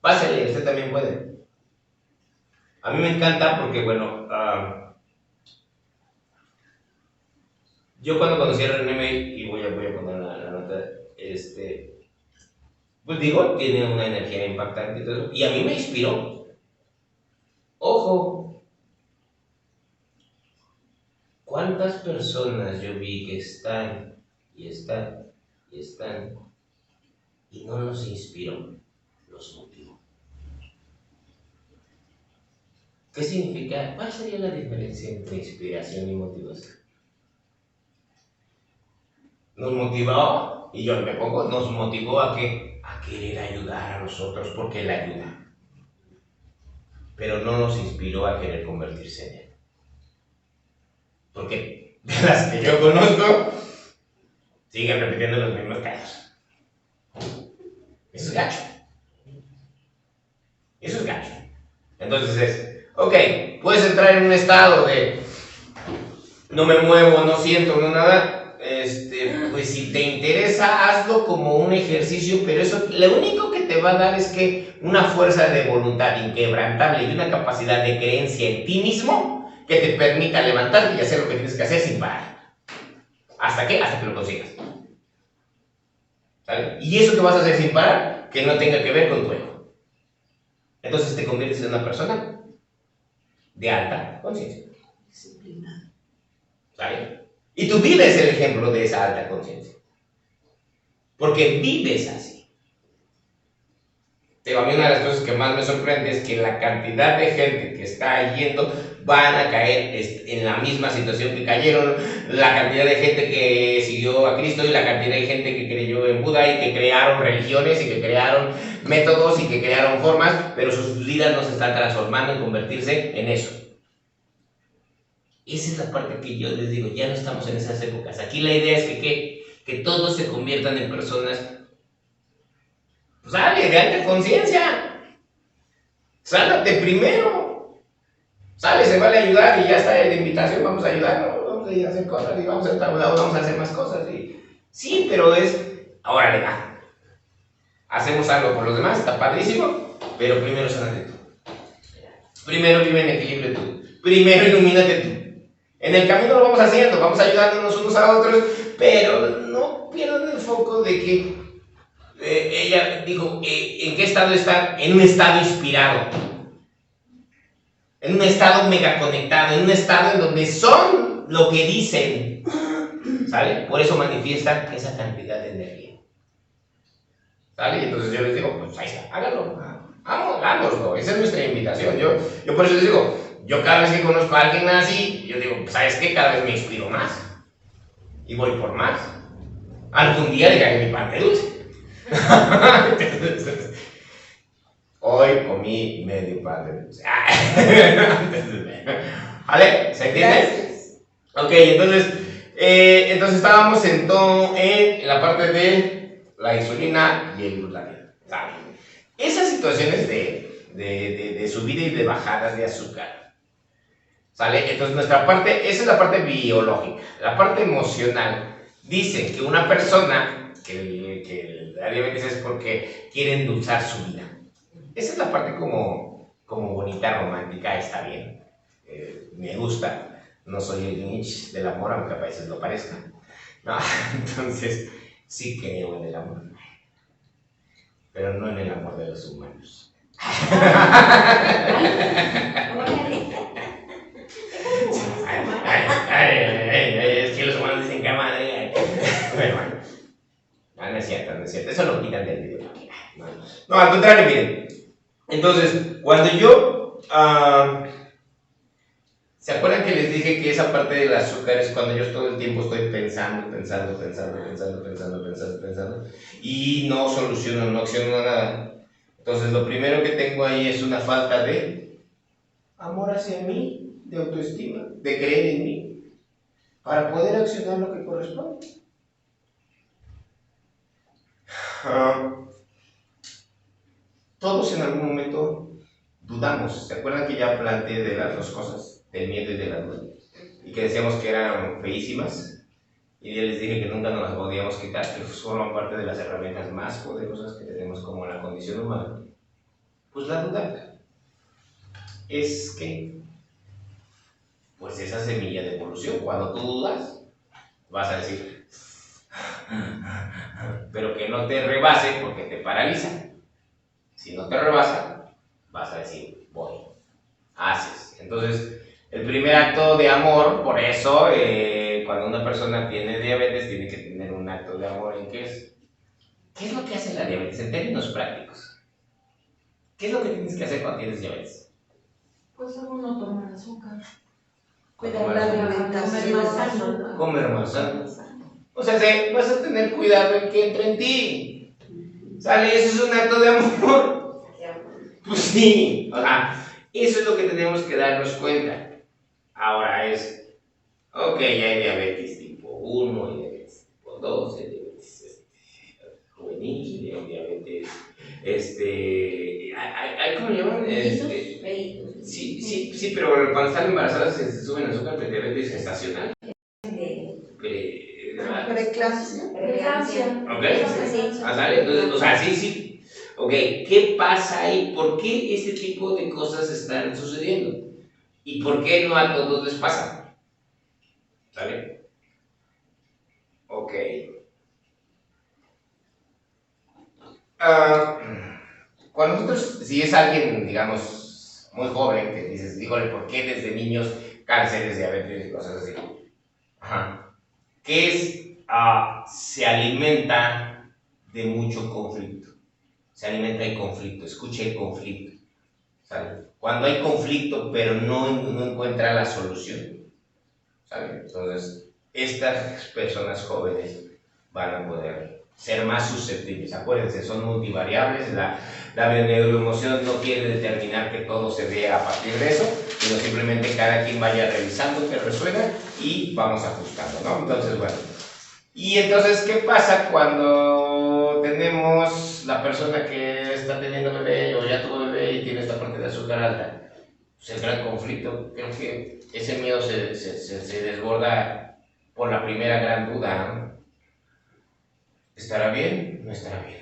Pásale, usted también puede. A mí me encanta porque, bueno, yo cuando conocí a René May, y voy a poner la nota, pues digo, tiene una energía impactante y todo eso, y a mí me inspiró. Ojo, ¿cuántas personas yo vi que están y no los inspiró, los motivó? ¿Qué significa? ¿Cuál sería la diferencia entre inspiración y motivación? Nos motivó, y yo me pongo, nos motivó a qué? A querer ayudar a los otros porque Él ayuda. Pero no nos inspiró a querer convertirse en Él. Porque de las que yo conozco, siguen repitiendo los mismos casos. Eso es gacho. Eso es gacho. Entonces ok, puedes entrar en un estado de no me muevo, no siento, no nada. Pues si te interesa, hazlo como un ejercicio, pero eso lo único que te va a dar es que una fuerza de voluntad inquebrantable y una capacidad de creencia en ti mismo que te permita levantarte y hacer lo que tienes que hacer sin parar. ¿Hasta qué? Hasta que lo consigas. ¿Sale? Y eso que vas a hacer sin parar, que no tenga que ver con tu ego. Entonces te conviertes en una persona de alta conciencia. Disciplinada. ¿Sale? Y tú vives el ejemplo de esa alta conciencia. Porque vives así. A mí una de las cosas que más me sorprende es que la cantidad de gente que está yendo van a caer en la misma situación que cayeron, la cantidad de gente que siguió a Cristo y la cantidad de gente que creyó en Buda y que crearon religiones y que crearon métodos y que crearon formas, pero sus vidas no se están transformando en convertirse en eso. Esa es la parte que yo les digo, ya no estamos en esas épocas. Aquí la idea es que todos se conviertan en personas, pues sale, de alta conciencia. Sálate primero. Sale, se vale ayudar y ya está la invitación, vamos a ayudarnos, vamos a ir a hacer cosas y vamos a hacer más cosas. Sí, pero ahora le va. Hacemos algo por los demás, está padrísimo, pero primero sánate tú. Primero vive en equilibrio tú. Primero ilumínate tú. En el camino lo vamos haciendo, vamos ayudándonos unos a otros, pero no pierdan el foco de que ella dijo, ¿en qué estado está? En un estado inspirado, en un estado mega conectado, en un estado en donde son lo que dicen, ¿sale? Por eso manifiestan esa cantidad de energía, ¿sale? Y entonces yo les digo, pues ahí está, háganlo, hagámoslo, esa es nuestra invitación. Yo por eso les digo, yo cada vez que conozco a alguien así, yo digo, ¿sabes qué? Cada vez me inspiro más y voy por más. Algún día dejaré mi parte dulce. O comí medio pan de dulce. ¿Vale? ¿Se entiende? Gracias. Ok, entonces estábamos en la parte de la insulina y el glutatión. ¿Sale? Esas situaciones de subida y de bajadas de azúcar, ¿sale? Entonces nuestra parte, esa es la parte biológica. La parte emocional dice que una persona que la diabetes es porque quiere endulzar su vida. Esa es la parte como bonita, romántica, está bien. Me gusta. No soy el Grinch del amor, aunque a veces lo parezca. No, entonces sí creo en el amor, pero no en el amor de los humanos. Es que los humanos dicen que madre. Bueno. No es cierto, no es cierto. Eso lo quitan del video. No, al contrario, miren. Entonces, cuando yo... ¿se acuerdan que les dije que esa parte del azúcar es cuando yo todo el tiempo estoy pensando y no soluciono, no acciono nada? Entonces, lo primero que tengo ahí es una falta de amor hacia mí, de autoestima, de creer en mí, para poder accionar lo que corresponde. Todos en algún momento dudamos. ¿Se acuerdan que ya planteé de las dos cosas? Del miedo y de la duda. Y que decíamos que eran feísimas. Y ya les dije que nunca nos las podíamos quitar, que forman parte de las herramientas más poderosas que tenemos como la condición humana. Pues la duda es que, pues esa semilla de evolución, cuando tú dudas, vas a decir, pero que no te rebase porque te paraliza. Si no te rebasa, vas a decir, voy, haces. Entonces, el primer acto de amor, por eso, cuando una persona tiene diabetes, tiene que tener un acto de amor en qué es. ¿Qué es lo que hace la diabetes en términos prácticos? ¿Qué es lo que tienes que hacer cuando tienes diabetes? Pues uno toma azúcar. Cuidar la alimentación. Comer más sano. O sea, vas a tener cuidado en que entre en ti. ¿Sale? Eso es un acto de amor. Pues sí. O sea, eso es lo que tenemos que darnos cuenta. Ahora es, ok, hay diabetes tipo 1, hay diabetes tipo 2, hay diabetes juvenil, hay diabetes, ¿cómo le llaman? Sí, pero cuando están embarazadas se suben azúcar de diabetes gestacional. Preeclampsia. Ok, entonces, o sea, sí. Ok, ¿qué pasa ahí? ¿Por qué este tipo de cosas están sucediendo? ¿Y por qué no a todos les pasa? ¿Sale? Ok. Cuando nosotros, si es alguien, digamos, muy joven, que dices, dígole, ¿por qué desde niños cánceres, diabetes y cosas así? Ajá. ¿Qué es? Se alimenta de mucho conflicto. Se alimenta de conflicto, escucha el conflicto. ¿Sale? Cuando hay conflicto, pero no encuentra la solución. ¿Sale? Entonces, estas personas jóvenes van a poder ser más susceptibles. Acuérdense, son multivariables. La neuroemoción no quiere determinar que todo se vea a partir de eso, sino simplemente cada quien vaya revisando qué resuena y vamos ajustando, ¿no? Entonces, bueno. Y entonces, ¿qué pasa cuando tenemos la persona que está teniendo bebé o ya tuvo bebé y tiene esta parte de azúcar alta? Pues el gran conflicto, creo que ese miedo se desborda por la primera gran duda, ¿no? ¿Estará bien? ¿No estará bien?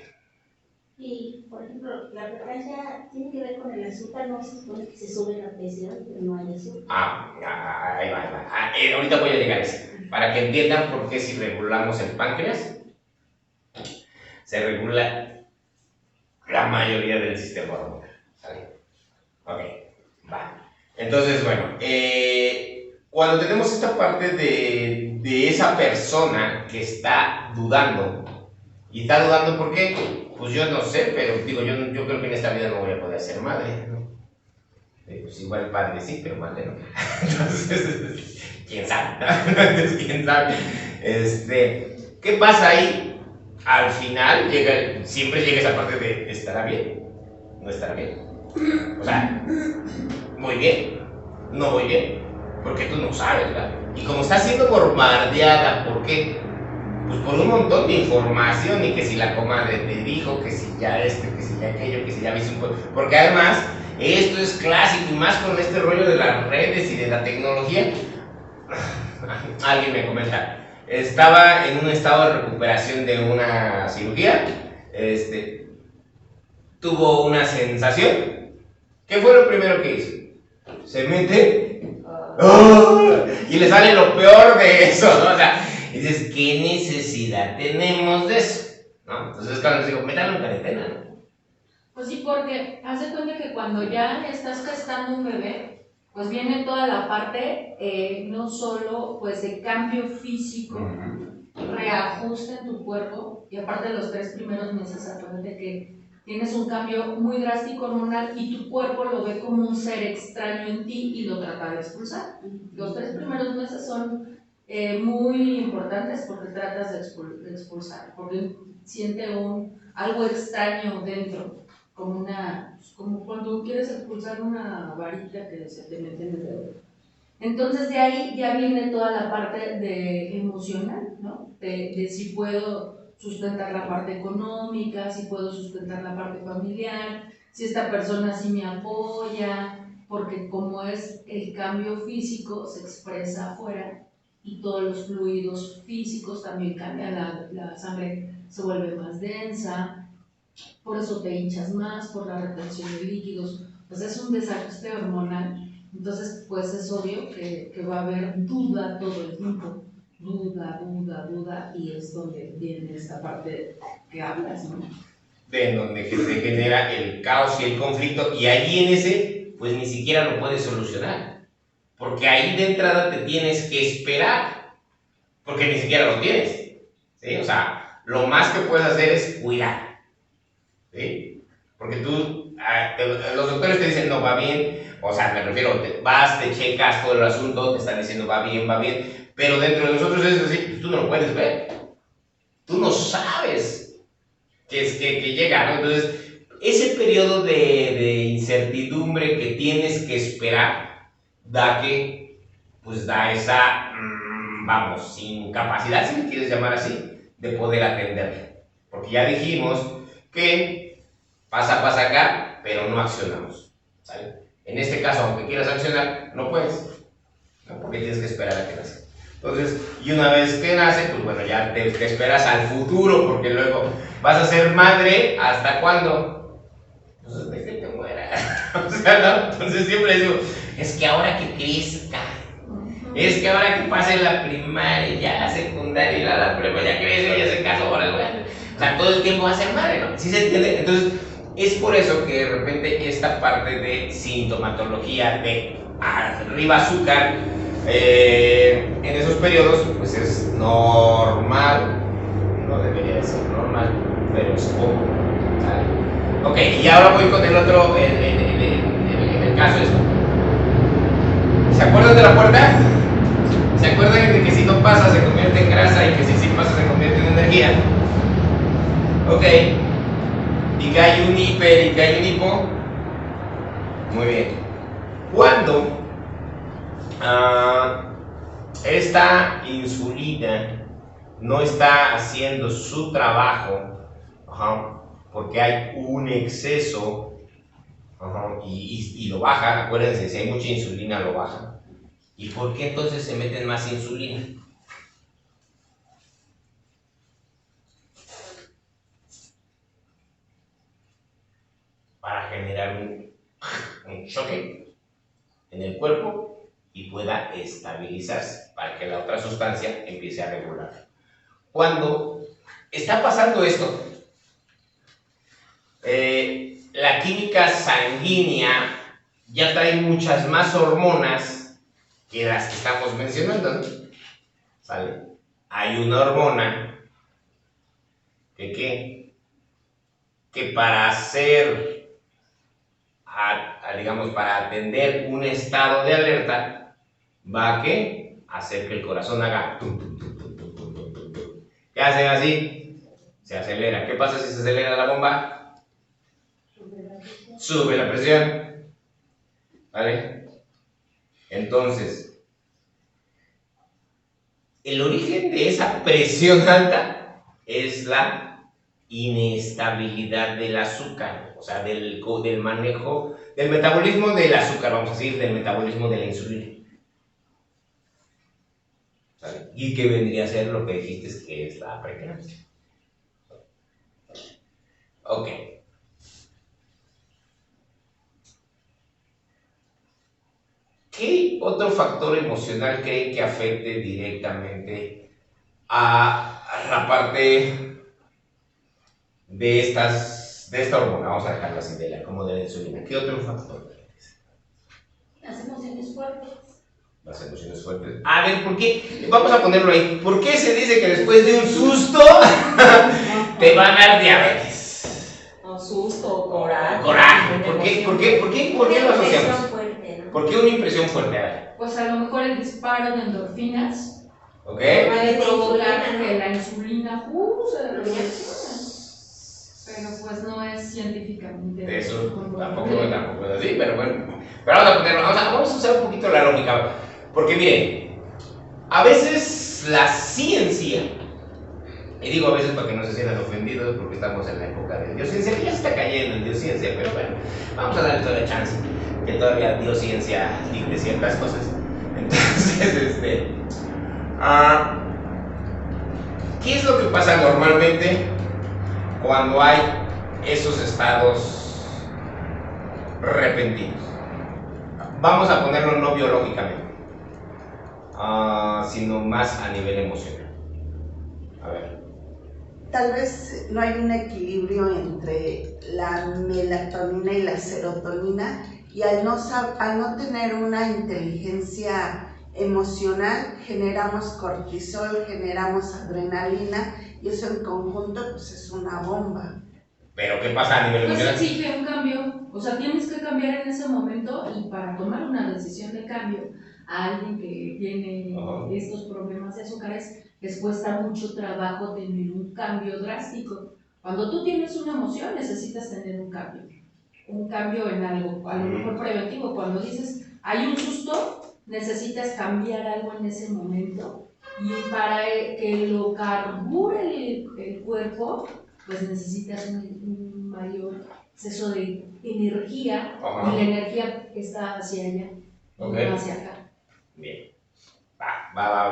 Y, por ejemplo, la frecuencia tiene que ver con el azúcar, no se supone que se sube la presión, pero no hay azúcar. Ahí va. Ahorita voy a llegar a eso. Para que entiendan por qué si regulamos el páncreas, se regula la mayoría del sistema hormonal. ¿Sale? Ok, va. Entonces, bueno, cuando tenemos esta parte de esa persona que está dudando, y está dudando ¿por qué? Pues yo no sé, pero digo, yo creo que en esta vida no voy a poder ser madre, ¿no? Pues igual padre sí, pero madre no. Entonces, ¿quién sabe? Entonces, ¿quién sabe? ¿Qué pasa ahí? Al final siempre llega esa parte de ¿estará bien? ¿No estará bien? O sea, muy bien, no muy bien, porque tú no sabes, ¿verdad? Y como está siendo bombardeada, ¿por qué? Pues por un montón de información, y que si la comadre te dijo, que si ya esto, que si ya aquello, que si ya viste un poco. Porque además, esto es clásico, y más con este rollo de las redes y de la tecnología. Alguien me comenta, estaba en un estado de recuperación de una cirugía, tuvo una sensación. ¿Qué fue lo primero que hizo? Se mete y le sale lo peor de eso, ¿no? O sea, dices, ¿qué necesidad tenemos de eso? ¿No? Entonces cuando les digo, métanlo en cuarentena, ¿no? Pues sí, porque haz de cuenta que cuando ya estás gestando un bebé, pues viene toda la parte, no solo pues de cambio físico, reajuste en tu cuerpo, y aparte de los 3 primeros meses, acuérdate que tienes un cambio muy drástico hormonal y tu cuerpo lo ve como un ser extraño en ti y lo trata de expulsar. Los 3 primeros meses son muy importantes porque tratas de expulsar, porque siente algo extraño dentro, como cuando quieres expulsar una varita que se te mete en el dedo. Entonces de ahí ya viene toda la parte de emocional, ¿no? De si puedo sustentar la parte económica, si puedo sustentar la parte familiar, si esta persona sí me apoya, porque como es el cambio físico se expresa afuera y todos los fluidos físicos también cambian, la sangre se vuelve más densa, por eso te hinchas más, por la retención de líquidos, pues es un desajuste hormonal. Entonces, pues es obvio que va a haber duda todo el tiempo, duda, y es donde viene esta parte que hablas, ¿no? De donde se genera el caos y el conflicto, y allí en ese, pues ni siquiera lo puedes solucionar, porque ahí de entrada te tienes que esperar, porque ni siquiera lo tienes, ¿sí? O sea, lo más que puedes hacer es cuidar, ¿sí? Porque tú, los doctores te dicen, no, va bien, o sea, me refiero, vas, te checas todo el asunto, te están diciendo, va bien, pero dentro de nosotros es decir, tú no lo puedes ver, tú no sabes que llega, ¿no? Entonces, ese periodo de incertidumbre que tienes que esperar, da esa, vamos, incapacidad, si le quieres llamar así, de poder atenderlo. Porque ya dijimos que pasa acá, pero no accionamos, ¿sale? En este caso, aunque quieras accionar, no puedes, ¿no? Porque tienes que esperar a que nazca. Entonces, y una vez que nace, pues bueno, ya te esperas al futuro, porque luego vas a ser madre, ¿hasta cuándo? Pues hasta que te mueras. O sea, ¿no? Entonces siempre digo, es que ahora que crezca, es que ahora que pase la primaria, ya la secundaria, y la prepa, ya creció, ya se casó, ahora, bueno. O sea, todo el tiempo va a ser madre, ¿no? ¿Sí se entiende? Entonces, es por eso que de repente esta parte de sintomatología de arriba azúcar, en esos periodos, pues es normal, no debería de ser normal, pero es común, ¿sale? Ok, y ahora voy con el otro, en el caso esto. ¿Se acuerdan de la puerta? ¿Se acuerdan de que si no pasa se convierte en grasa y que si sí pasa se convierte en energía? Ok, y que hay un hiper y que hay un hipo. Muy bien. Cuando esta insulina no está haciendo su trabajo, porque hay un exceso, y lo baja, acuérdense, si hay mucha insulina lo baja. ¿Y por qué entonces se meten más insulina? Para generar un choque en el cuerpo y pueda estabilizarse, para que la otra sustancia empiece a regular. Cuando está pasando esto, la química sanguínea ya trae muchas más hormonas que las que estamos mencionando, ¿no? ¿Sale? Hay una hormona que para hacer, digamos, para atender un estado de alerta, va a hacer que el corazón haga tum, tum, tum, tum, tum, tum, tum, tum, tum. ¿Qué hace así? Se acelera. ¿Qué pasa si se acelera la bomba? sube la presión. ¿Vale? Entonces, el origen de esa presión alta es la inestabilidad del azúcar, o sea, del manejo, del metabolismo del azúcar, vamos a decir, del metabolismo de la insulina. ¿Vale? Y que vendría a ser lo que dijiste que es la preeclampsia. Ok. ¿Qué otro factor emocional creen que afecte directamente a la parte de esta hormona? Vamos a dejarla así, como de la insulina. ¿Qué otro factor? Las emociones fuertes. Las emociones fuertes. A ver, ¿por qué? Vamos a ponerlo ahí. ¿Por qué se dice que después de un susto te va a dar diabetes? O susto, o coraje. Coraje. ¿Por qué lo asociamos? Fuerte, ¿no? ¿Por qué una impresión fuerte? A ver. Pues a lo mejor el disparo de endorfinas ¿Ok? puede provocar que la insulina se reaccione. Pero pues no es científicamente. Eso tampoco es así, pero bueno. Pero vamos a usar un poquito la lógica. Porque miren, a veces la ciencia, y digo a veces para que no se sientan ofendidos porque estamos en la época de Diosciencia, que ya se está cayendo en Diosciencia, pero bueno, vamos a darle toda la chance, que todavía Diosciencia dice ciertas cosas. Entonces, ¿qué es lo que pasa normalmente cuando hay esos estados repentinos? Vamos a ponerlo no biológicamente, sino más a nivel emocional. A ver. Tal vez no hay un equilibrio entre la melatonina y la serotonina, y al no tener una inteligencia emocional generamos cortisol, generamos adrenalina, y eso en conjunto pues es una bomba. ¿Pero qué pasa a nivel Pues emocional? exige un cambio, o sea, tienes que cambiar en ese momento, y para tomar una decisión de cambio a alguien que tiene estos problemas de azúcares, les cuesta mucho trabajo tener un cambio drástico. Cuando tú tienes una emoción, necesitas tener un cambio en algo, a lo mejor preventivo. Cuando dices, hay un susto, necesitas cambiar algo en ese momento, y para que lo carbure el cuerpo, pues necesitas un mayor exceso de energía, y la energía está hacia allá, no hacia acá. Bien.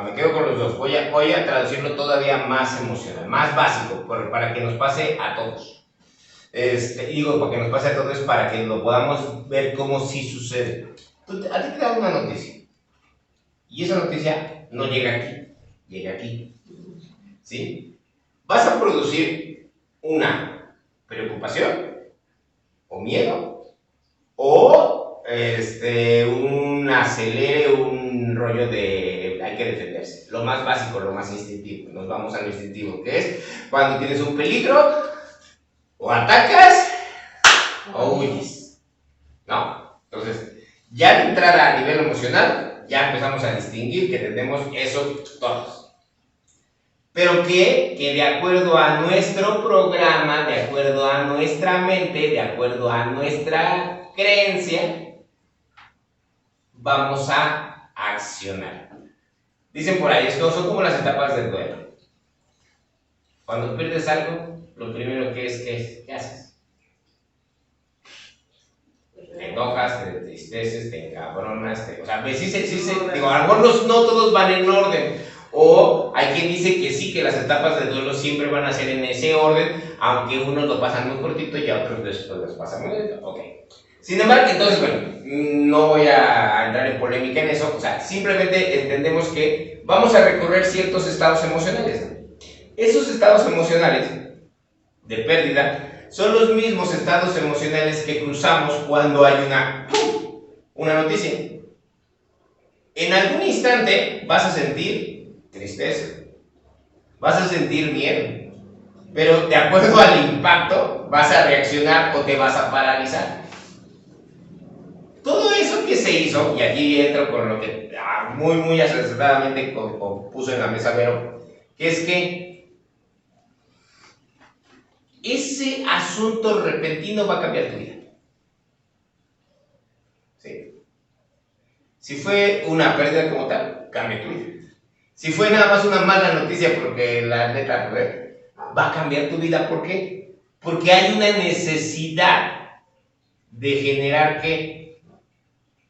Me quedo con los dos. Voy a traducirlo todavía más emocional, más básico, para que nos pase a todos. Digo, para que nos pase a todos, para que lo podamos ver cómo sí sucede. A ti te da una noticia, y esa noticia no llega aquí, llega aquí. ¿Sí? Vas a producir una preocupación, o miedo, o un acelere, un rollo de hay que defenderse. Lo más básico, lo más instintivo. Nos vamos a lo instintivo, que es cuando tienes un peligro, o atacas o huyes. ¿No? Entonces, ya de entrada a nivel emocional, ya empezamos a distinguir que tenemos eso todos. Pero que de acuerdo a nuestro programa, de acuerdo a nuestra mente, de acuerdo a nuestra creencia, vamos a accionar. Dicen por ahí, son como las etapas del duelo. Cuando pierdes algo, lo primero que es, ¿qué haces? Te enojas, te entristeces, te encabronas, o sea, digo, a lo mejor no todos van en orden, o hay quien dice que sí, que las etapas del duelo siempre van a ser en ese orden, aunque unos lo pasan muy cortito y a otros después los pasan muy lento. Ok. Sin embargo, entonces, bueno, no voy a entrar en polémica en eso, o sea, simplemente entendemos que vamos a recorrer ciertos estados emocionales. Esos estados emocionales de pérdida son los mismos estados emocionales que cruzamos cuando hay una noticia. En algún instante vas a sentir tristeza, vas a sentir miedo, pero de acuerdo al impacto vas a reaccionar o te vas a paralizar. Todo eso que se hizo, y aquí entro con lo que muy acertadamente puso en la mesa Vero, que es que ese asunto repentino va a cambiar tu vida. Si fue una pérdida como tal, cambia tu vida. Si fue nada más una mala noticia porque la atleta va a cambiar tu vida. ¿Por qué? Porque hay una necesidad de generar ¿qué?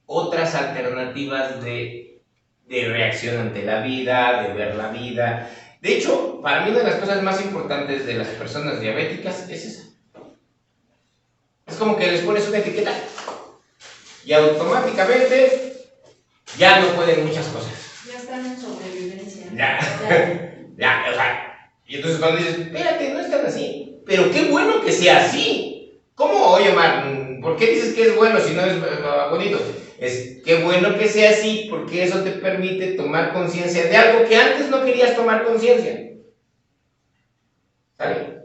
Otras alternativas de reacción ante la vida, de ver la vida. De hecho, para mí una de las cosas más importantes de las personas diabéticas es esa. Es como que les pones una etiqueta y automáticamente ya no pueden muchas cosas. Ya están en sobrevivencia. Ya, o sea, y entonces cuando dices, espérate, no es tan así, pero qué bueno que sea así. ¿Cómo? Oye, Mar, ¿por qué dices que es bueno si no es bonito? Es qué bueno que sea así, porque eso te permite tomar conciencia de algo que antes no querías tomar conciencia. ¿Sale?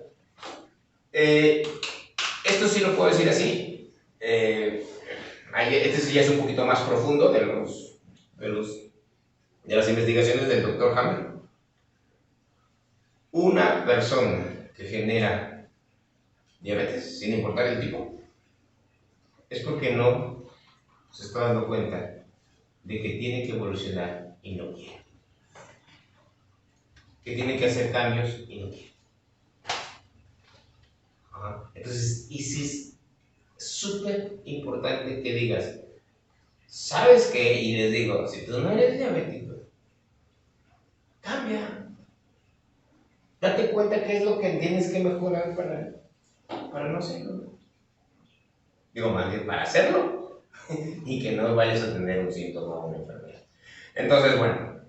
Esto sí lo puedo decir así. Este ya es un poquito más profundo de las investigaciones del Dr. Hammer. Una persona que genera diabetes, sin importar el tipo, es porque no se está dando cuenta de que tiene que evolucionar y no quiere. Que tiene que hacer cambios y no quiere. Entonces, y sí es súper importante que digas, ¿sabes qué? Y les digo, si tú no eres diabético, cambia. Date cuenta qué es lo que tienes que mejorar para no hacerlo. Digo, más bien para hacerlo y que no vayas a tener un síntoma o una enfermedad. Entonces, bueno,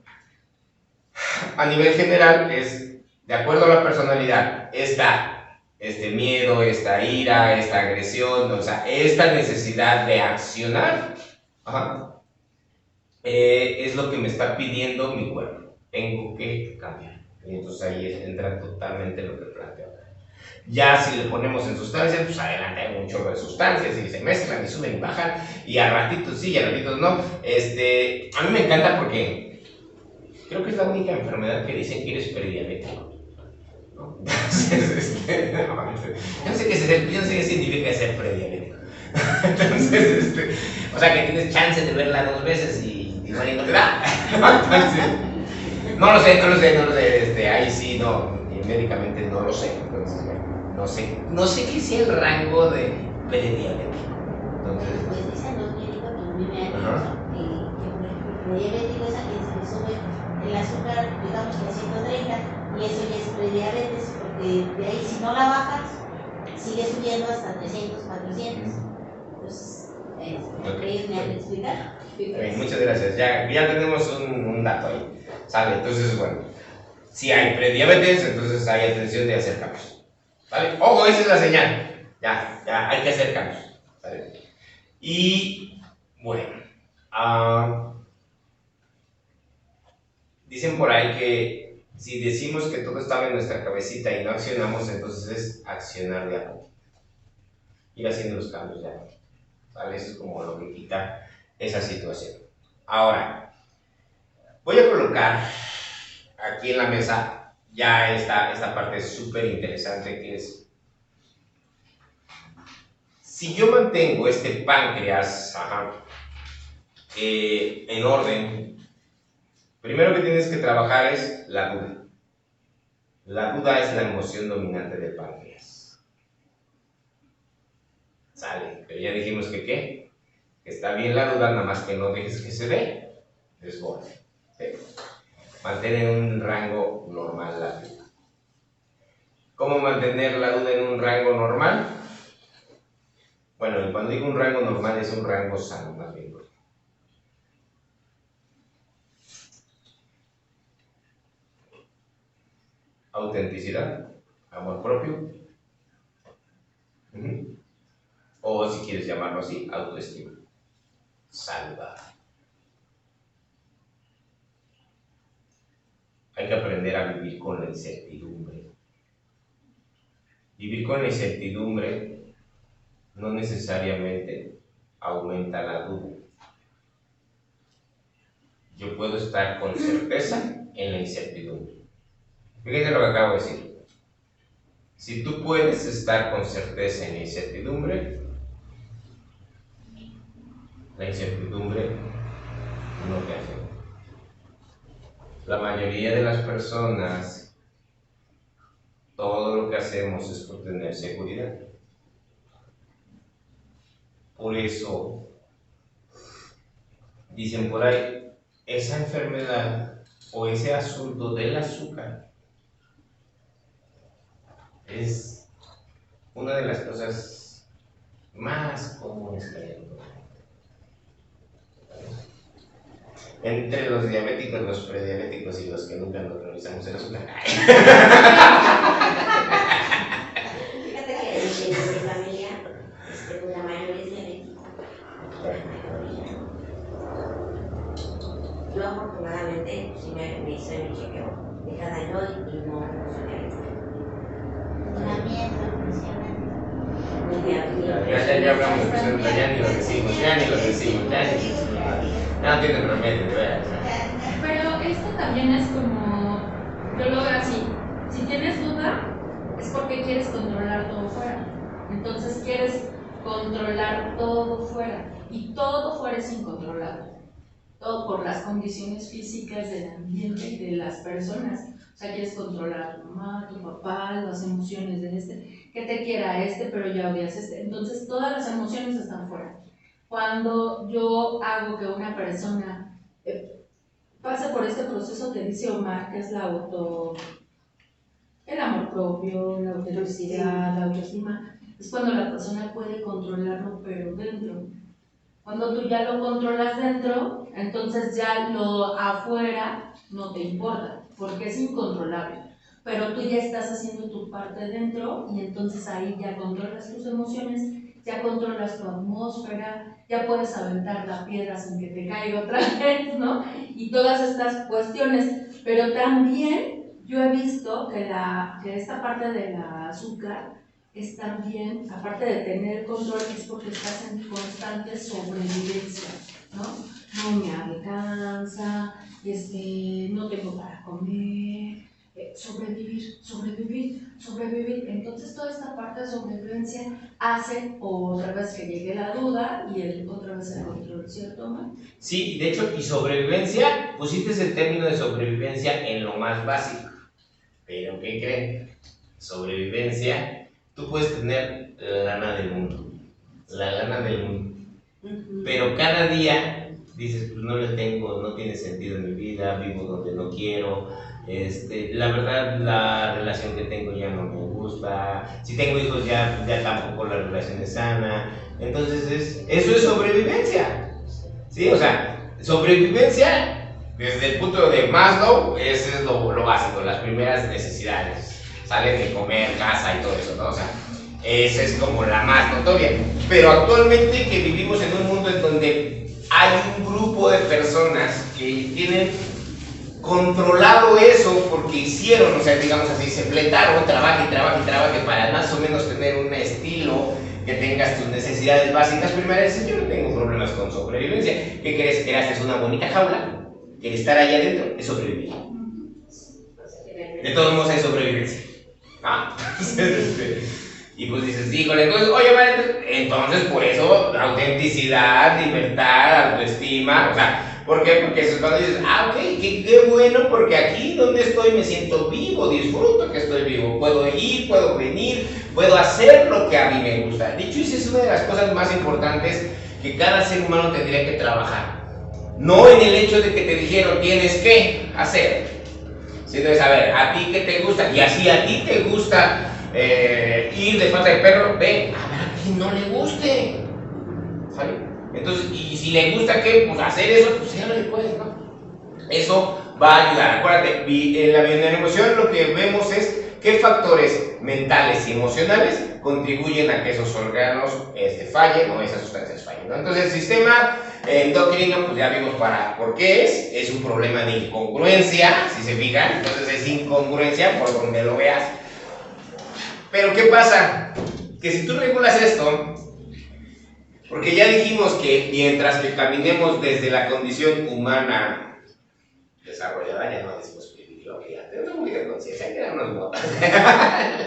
a nivel general es, de acuerdo a la personalidad, este miedo, esta ira, esta agresión, o sea, esta necesidad de accionar, es lo que me está pidiendo mi cuerpo. Tengo que cambiar. Y entonces ahí entra totalmente lo que planteo acá. Ya si le ponemos en sustancias, pues adelante hay un chorro de sustancias y se mezclan y suben y bajan, y a ratitos sí y a ratitos no. A mí me encanta porque creo que es la única enfermedad que dicen que eres prediabético. ¿No? Entonces, yo no sé qué significa ser prediabético. Entonces, o sea que tienes chance de verla 2 veces y igual no te da. Entonces, no lo sé, ahí sí médicamente no lo sé. Entonces, no sé qué sea el rango de prediabético. Entonces, pues dicen los médicos que a mí me han dicho que el prediabético es a quien se le sube el azúcar, digamos que a 130, y eso ya es prediabetes, porque de ahí si no la bajas, sigue subiendo hasta 300, 400. Entonces, ¿qué me han explicado? Muchas gracias, ya tenemos un dato ahí, ¿sale? Entonces, bueno, si hay prediabetes, entonces hay atención de hacer cambios, ¿vale? Ojo, esa es la señal, ya hay que hacer cambios, ¿vale? Y, bueno, dicen por ahí que si decimos que todo estaba en nuestra cabecita y no accionamos, entonces es accionar de a poco, ir haciendo los cambios de a poco, ¿vale? Eso es como lo que quita esa situación. Ahora, voy a colocar aquí en la mesa ya esta parte súper interesante que es, si yo mantengo este páncreas en orden, primero que tienes que trabajar es la duda. La duda es la emoción dominante del páncreas. Sale, pero ya dijimos que ¿qué? Que está bien la duda, nada más que no dejes que se desborde. ¿Sí? Mantén en un rango normal la duda. ¿Cómo mantener la duda en un rango normal? Bueno, cuando digo un rango normal es un rango sano, más bien. Autenticidad, amor propio, o si quieres llamarlo así, autoestima, saludable. Hay que aprender a vivir con la incertidumbre. Vivir con la incertidumbre no necesariamente aumenta la duda. Yo puedo estar con certeza en la incertidumbre. Fíjense lo que acabo de decir. Si tú puedes estar con certeza en la incertidumbre no te afecta. La mayoría de las personas, todo lo que hacemos es por tener seguridad. Por eso, dicen por ahí, esa enfermedad o ese asunto del azúcar es una de las cosas más comunes que hay en todo. Entre los diabéticos, los prediabéticos y los que nunca nos revisamos el azúcar. Fíjate que en mi familia, pues la mayoría es diabético. Yo afortunadamente sí me hice mi chequeo de cada año y no soy diabética. Ya hablamos de eso, ya ni lo decimos. No tienen remedio, de veras. Pero esto también es como, yo lo veo así, si tienes duda es porque quieres controlar todo fuera, entonces quieres controlar todo fuera y todo fuera es incontrolable, todo por las condiciones físicas del ambiente y de las personas. O sea, quieres controlar a tu mamá, a tu papá, las emociones de que te quiera pero ya odias entonces todas las emociones están fuera. Cuando yo hago que una persona pase por este proceso que dice Omar, que es el amor propio, la autenticidad, la autoestima, es cuando la persona puede controlarlo, pero dentro. Cuando tú ya lo controlas dentro, entonces ya lo afuera no te importa, porque es incontrolable. Pero tú ya estás haciendo tu parte dentro y entonces ahí ya controlas tus emociones, ya controlas tu atmósfera, ya puedes aventar la piedra sin que te caiga otra vez, ¿no? Y todas estas cuestiones. Pero también yo he visto que esta parte del azúcar es también, aparte de tener control, es porque estás en constante sobrevivencia, ¿no? No me alcanza, no tengo para comer, sobrevivir. Entonces toda esta parte de sobrevivencia hace otra vez que llegue la duda y otra vez el control, ¿cierto, man? Sí, de hecho, y sobrevivencia, pusiste el término de sobrevivencia en lo más básico. Pero ¿qué creen? Sobrevivencia, tú puedes tener la lana del mundo, pero cada día dices, pues no le tengo, no tiene sentido en mi vida, vivo donde no quiero, la verdad la relación que tengo ya no me gusta, si tengo hijos ya tampoco la relación es sana, entonces eso es sobrevivencia, ¿sí? O sea, sobrevivencia desde el punto de Maslow, ese es lo básico, las primeras necesidades, salen de comer, casa y todo eso, ¿no? O sea, esa es como la más notoria, pero actualmente que vivimos en un mundo en donde hay un grupo de personas que tienen controlado eso porque hicieron, o sea, digamos así, se fletaron, trabaje para más o menos tener un estilo que tengas tus necesidades básicas primeras. Yo no tengo problemas con sobrevivencia. ¿Qué crees? Creaste una bonita jaula, que estar allá adentro es sobrevivir. De todos modos hay sobrevivencia. Y pues dices, híjole, entonces, oye, vale, entonces por eso, autenticidad, libertad, autoestima, o sea, ¿por qué? Porque eso es cuando dices, ok, qué bueno, porque aquí donde estoy me siento vivo, disfruto que estoy vivo, puedo ir, puedo venir, puedo hacer lo que a mí me gusta. Dicho eso, es una de las cosas más importantes que cada ser humano tendría que trabajar. No en el hecho de que te dijeron, tienes que hacer, sino es, a ver, a ti qué te gusta, y así a ti te gusta ir de pata de perro, ve, a ver a quien no le guste, ¿sale? Entonces, y si le gusta qué, pues hacer eso, pues ya no le puedes, ¿no? Eso va a ayudar. Acuérdate, en la bioemoción lo que vemos es qué factores mentales y emocionales contribuyen a que esos órganos fallen o esas sustancias fallen, ¿no? Entonces, el sistema endocrino, pues ya vimos por qué es un problema de incongruencia, si se fijan, entonces es incongruencia por donde lo veas. Pero ¿qué pasa? Que si tú regulas esto, porque ya dijimos que mientras que caminemos desde la condición humana desarrollada, ya no decimos privilegio, ya tenemos un poquito de conciencia, que darnos botas.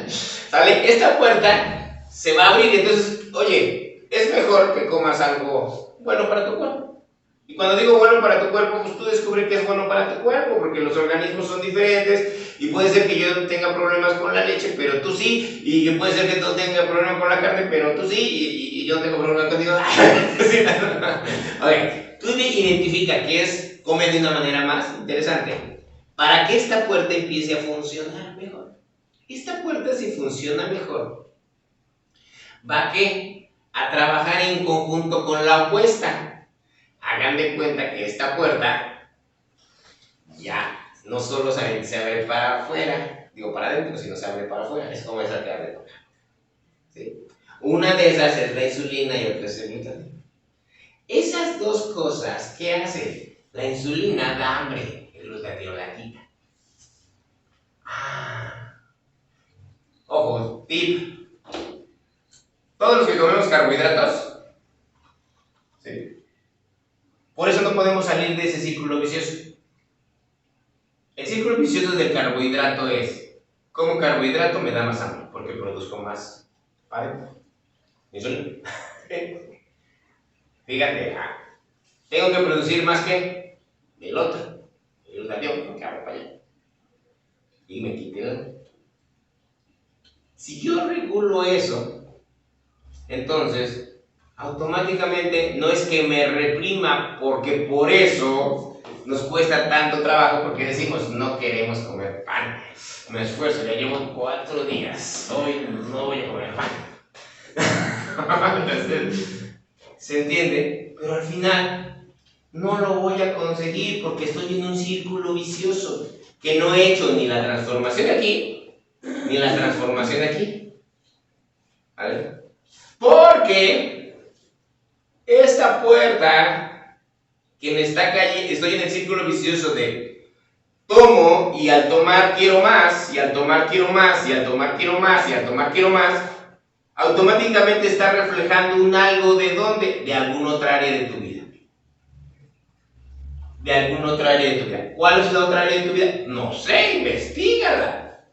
¿Sale? Esta puerta se va a abrir, entonces, oye, es mejor que comas algo bueno para tu cuerpo. Y cuando digo bueno para tu cuerpo, pues tú descubres que es bueno para tu cuerpo, porque los organismos son diferentes y puede ser que yo no tenga problemas con la leche, pero tú sí, y que puede ser que tú tengas problemas con la carne, pero tú sí, y yo no tengo problemas contigo. Ok, tú identifica que es comer de una manera más interesante para que esta puerta empiece a funcionar mejor. Esta puerta, si funciona mejor, ¿va a qué? A trabajar en conjunto con la opuesta. Hagan de cuenta que esta puerta ya no solo se abre para afuera, digo para adentro, sino se abre para afuera. Es como esa que abre por acá. ¿Sí? Una de esas es la insulina y otra es el glutatión. Esas dos cosas, ¿qué hace? La insulina da hambre, el glutatión la quita. Ojo, tip. Todos los que comemos carbohidratos, ¿sí? Por eso no podemos salir de ese círculo vicioso. El círculo vicioso del carbohidrato es, como carbohidrato me da más hambre, porque produzco más insulina. Fíjate, tengo que producir más que el otro, el glutatión, que hago para allá. Y me quite el otro. Si yo regulo eso, entonces automáticamente no es que me reprima, porque por eso nos cuesta tanto trabajo, porque decimos no queremos comer pan. Me esfuerzo, ya llevo 4 días, hoy no voy a comer pan. ¿Se entiende? Pero al final no lo voy a conseguir porque estoy en un círculo vicioso que no he hecho ni la transformación aquí, ni la transformación aquí. ¿Vale? Porque esta puerta que me está cayendo, estoy en el círculo vicioso de tomo y al tomar quiero más, y al tomar quiero más, y al tomar quiero más, y al tomar quiero más, automáticamente está reflejando un algo de dónde, de alguna otra área de tu vida. De alguna otra área de tu vida. ¿Cuál es la otra área de tu vida? No sé, investígala.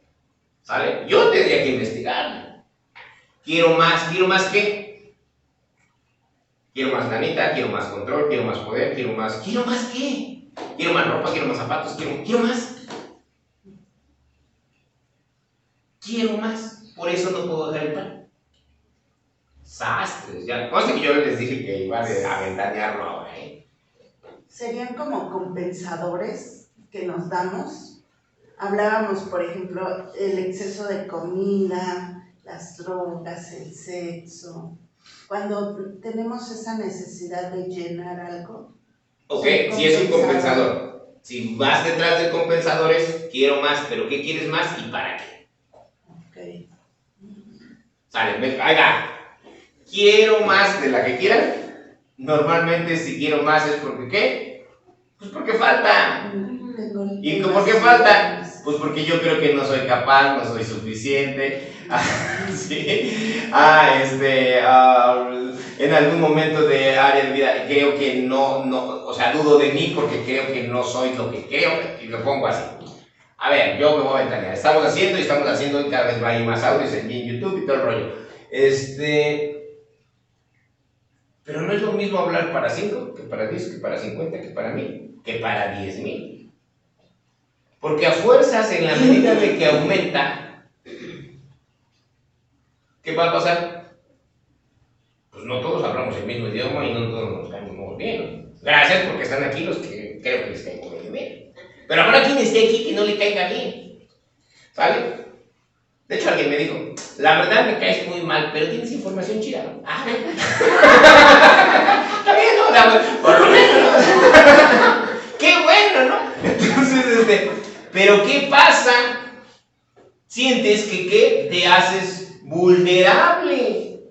¿Sale? Yo tendría que investigarla. Quiero más ¿qué? Quiero más lanita, quiero más control, quiero más poder, quiero más qué? Quiero más ropa, quiero más zapatos, quiero más. Quiero más. Por eso no puedo dejar el pan. Sastres, ya. Conste que yo les dije que iba a ventanearlo ahora, ¿eh? Serían como compensadores que nos damos. Hablábamos, por ejemplo, el exceso de comida, las drogas, el sexo. Cuando tenemos esa necesidad de llenar algo. Ok, si es un compensador. Si vas detrás de compensadores, quiero más, pero ¿qué quieres más y para qué? Ok. Sale, ahí va. Quiero más de la que quieran. Normalmente si quiero más es porque ¿qué? Pues porque falta. ¿Y por qué falta? Pues porque yo creo que no soy capaz, no soy suficiente. ¿Sí? En algún momento de área de vida creo que no, o sea, dudo de mí porque creo que no soy lo que creo, y lo pongo así. A ver, yo me voy a ventanear. Estamos haciendo y cada vez va a ir más audios en YouTube y todo el rollo. Pero no es lo mismo hablar para 5, que para 10, que para 50, que para 1000, que para 10,000. Porque a fuerzas, en la medida de que aumenta, ¿qué va a pasar? Pues no todos hablamos el mismo idioma y no todos nos caemos muy bien. Gracias porque están aquí los que creo que les caigo medio bien. Pero habrá quien esté aquí que no le caiga bien. ¿Sale? De hecho, alguien me dijo, la verdad me caes muy mal, pero tienes información chida, ¿no? Ah, está bien, ¿no? Por lo menos, ¿no? ¡Qué bueno!, ¿no? Entonces, pero ¿qué pasa? Sientes que te haces vulnerable.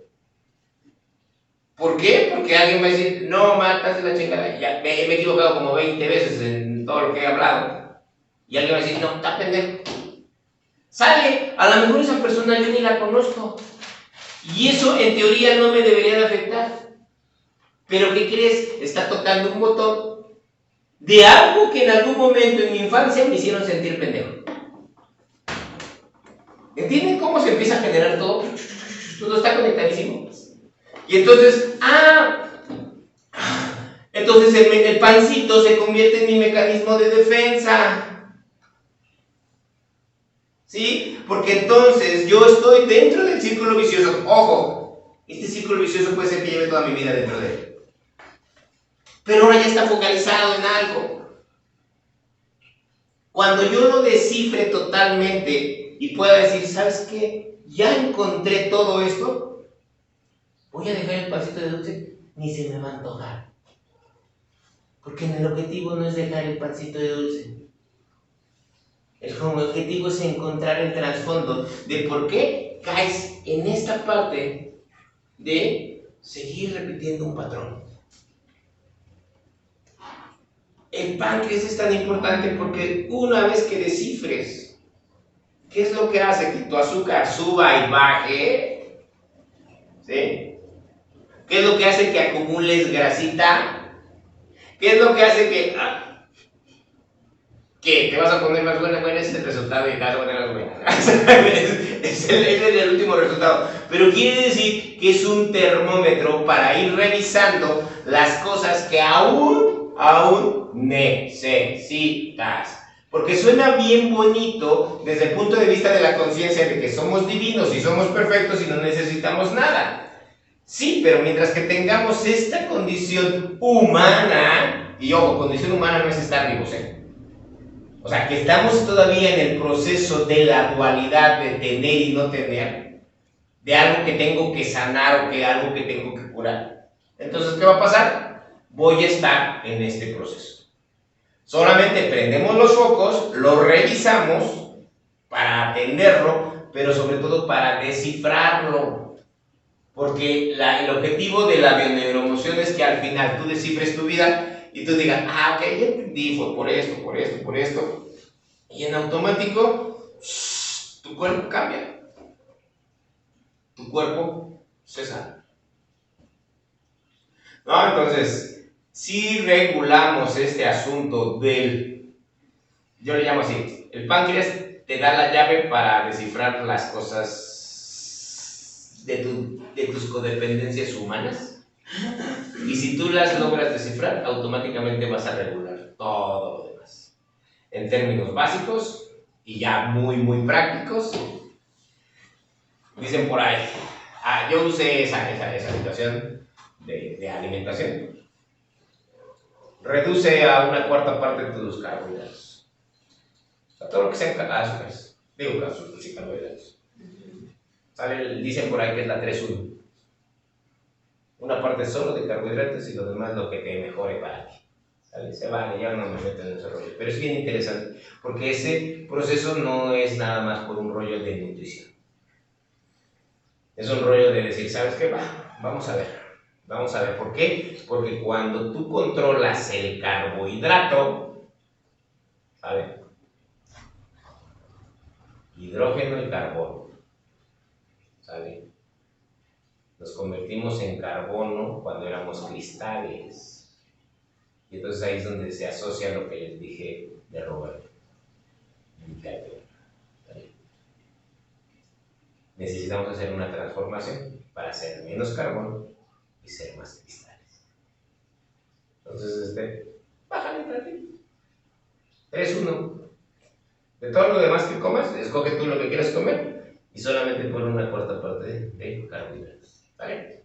¿Por qué? Porque alguien va a decir, no, matas de la chingada. Ya, me he equivocado como 20 veces en todo lo que he hablado. Y alguien va a decir, no, está pendejo. Sale, a lo mejor esa persona yo ni la conozco. Y eso en teoría no me debería de afectar. Pero ¿qué crees? Está tocando un botón de algo que en algún momento en mi infancia me hicieron sentir pendejo. ¿Entienden cómo se empieza a generar todo? Todo está conectadísimo. Y entonces entonces el pancito se convierte en mi mecanismo de defensa. ¿Sí? Porque entonces yo estoy dentro del círculo vicioso. Ojo, este círculo vicioso puede ser que lleve toda mi vida dentro de él. Pero ahora ya está focalizado en algo. Cuando yo lo descifre totalmente y pueda decir, ¿sabes qué? Ya encontré todo esto, voy a dejar el pancito de dulce, ni se me va a antojar. Porque el objetivo no es dejar el pancito de dulce. El objetivo es encontrar el trasfondo de por qué caes en esta parte de seguir repitiendo un patrón. El páncreas es tan importante porque una vez que descifres qué es lo que hace que tu azúcar suba y baje, ¿sí? ¿Qué es lo que hace que acumules grasita? ¿Qué es lo que hace que... ¿Qué? ¿Te vas a poner más buena? Bueno, ese es el resultado y te vas a poner más buena. Ese es el último resultado. Pero quiere decir que es un termómetro para ir revisando las cosas que aún necesitas. Porque suena bien bonito desde el punto de vista de la conciencia de que somos divinos y somos perfectos y no necesitamos nada. Sí, pero mientras que tengamos esta condición humana, y ojo, condición humana no es estar vivos, o sea, que estamos todavía en el proceso de la dualidad de tener y no tener, de algo que tengo que sanar o que algo que tengo que curar. Entonces, ¿qué va a pasar? Voy a estar en este proceso. Solamente prendemos los focos, lo revisamos para atenderlo, pero sobre todo para descifrarlo. Porque el objetivo de la bioneuroemoción es que al final tú descifres tu vida y tú digas, ok, ya entendí, fue por esto, y en automático, tu cuerpo cambia, tu cuerpo se sana. ¿No? Entonces, si regulamos este asunto yo le llamo así, el páncreas te da la llave para descifrar las cosas de tus codependencias humanas. Y si tú las logras descifrar, automáticamente vas a regular todo lo demás. En términos básicos y ya muy, muy prácticos, dicen por ahí, yo usé esa situación de alimentación. Reduce a 1/4 parte de tus carbohidratos. O sea, todo lo que sean azúcares. Sí, carbohidratos. Dicen por ahí que es la 3-1. Una parte solo de carbohidratos y lo demás lo que te mejore para ti. ¿Sale? Se vale, ya no me meto en ese rollo. Pero es bien interesante, porque ese proceso no es nada más por un rollo de nutrición. Es un rollo de decir, ¿sabes qué? Vamos a ver. ¿Por qué? Porque cuando tú controlas el carbohidrato, ¿sale? Hidrógeno y carbono, ¿sale? Nos convertimos en carbono cuando éramos cristales. Y entonces ahí es donde se asocia lo que les dije de Roberto. ¿Vale? Necesitamos hacer una transformación para ser menos carbono y ser más cristales. Entonces, bájale para ti. 3-1. De todo lo demás que comas, escoge tú lo que quieras comer y solamente pon 1/4 parte de carbohidratos. ¿Vale?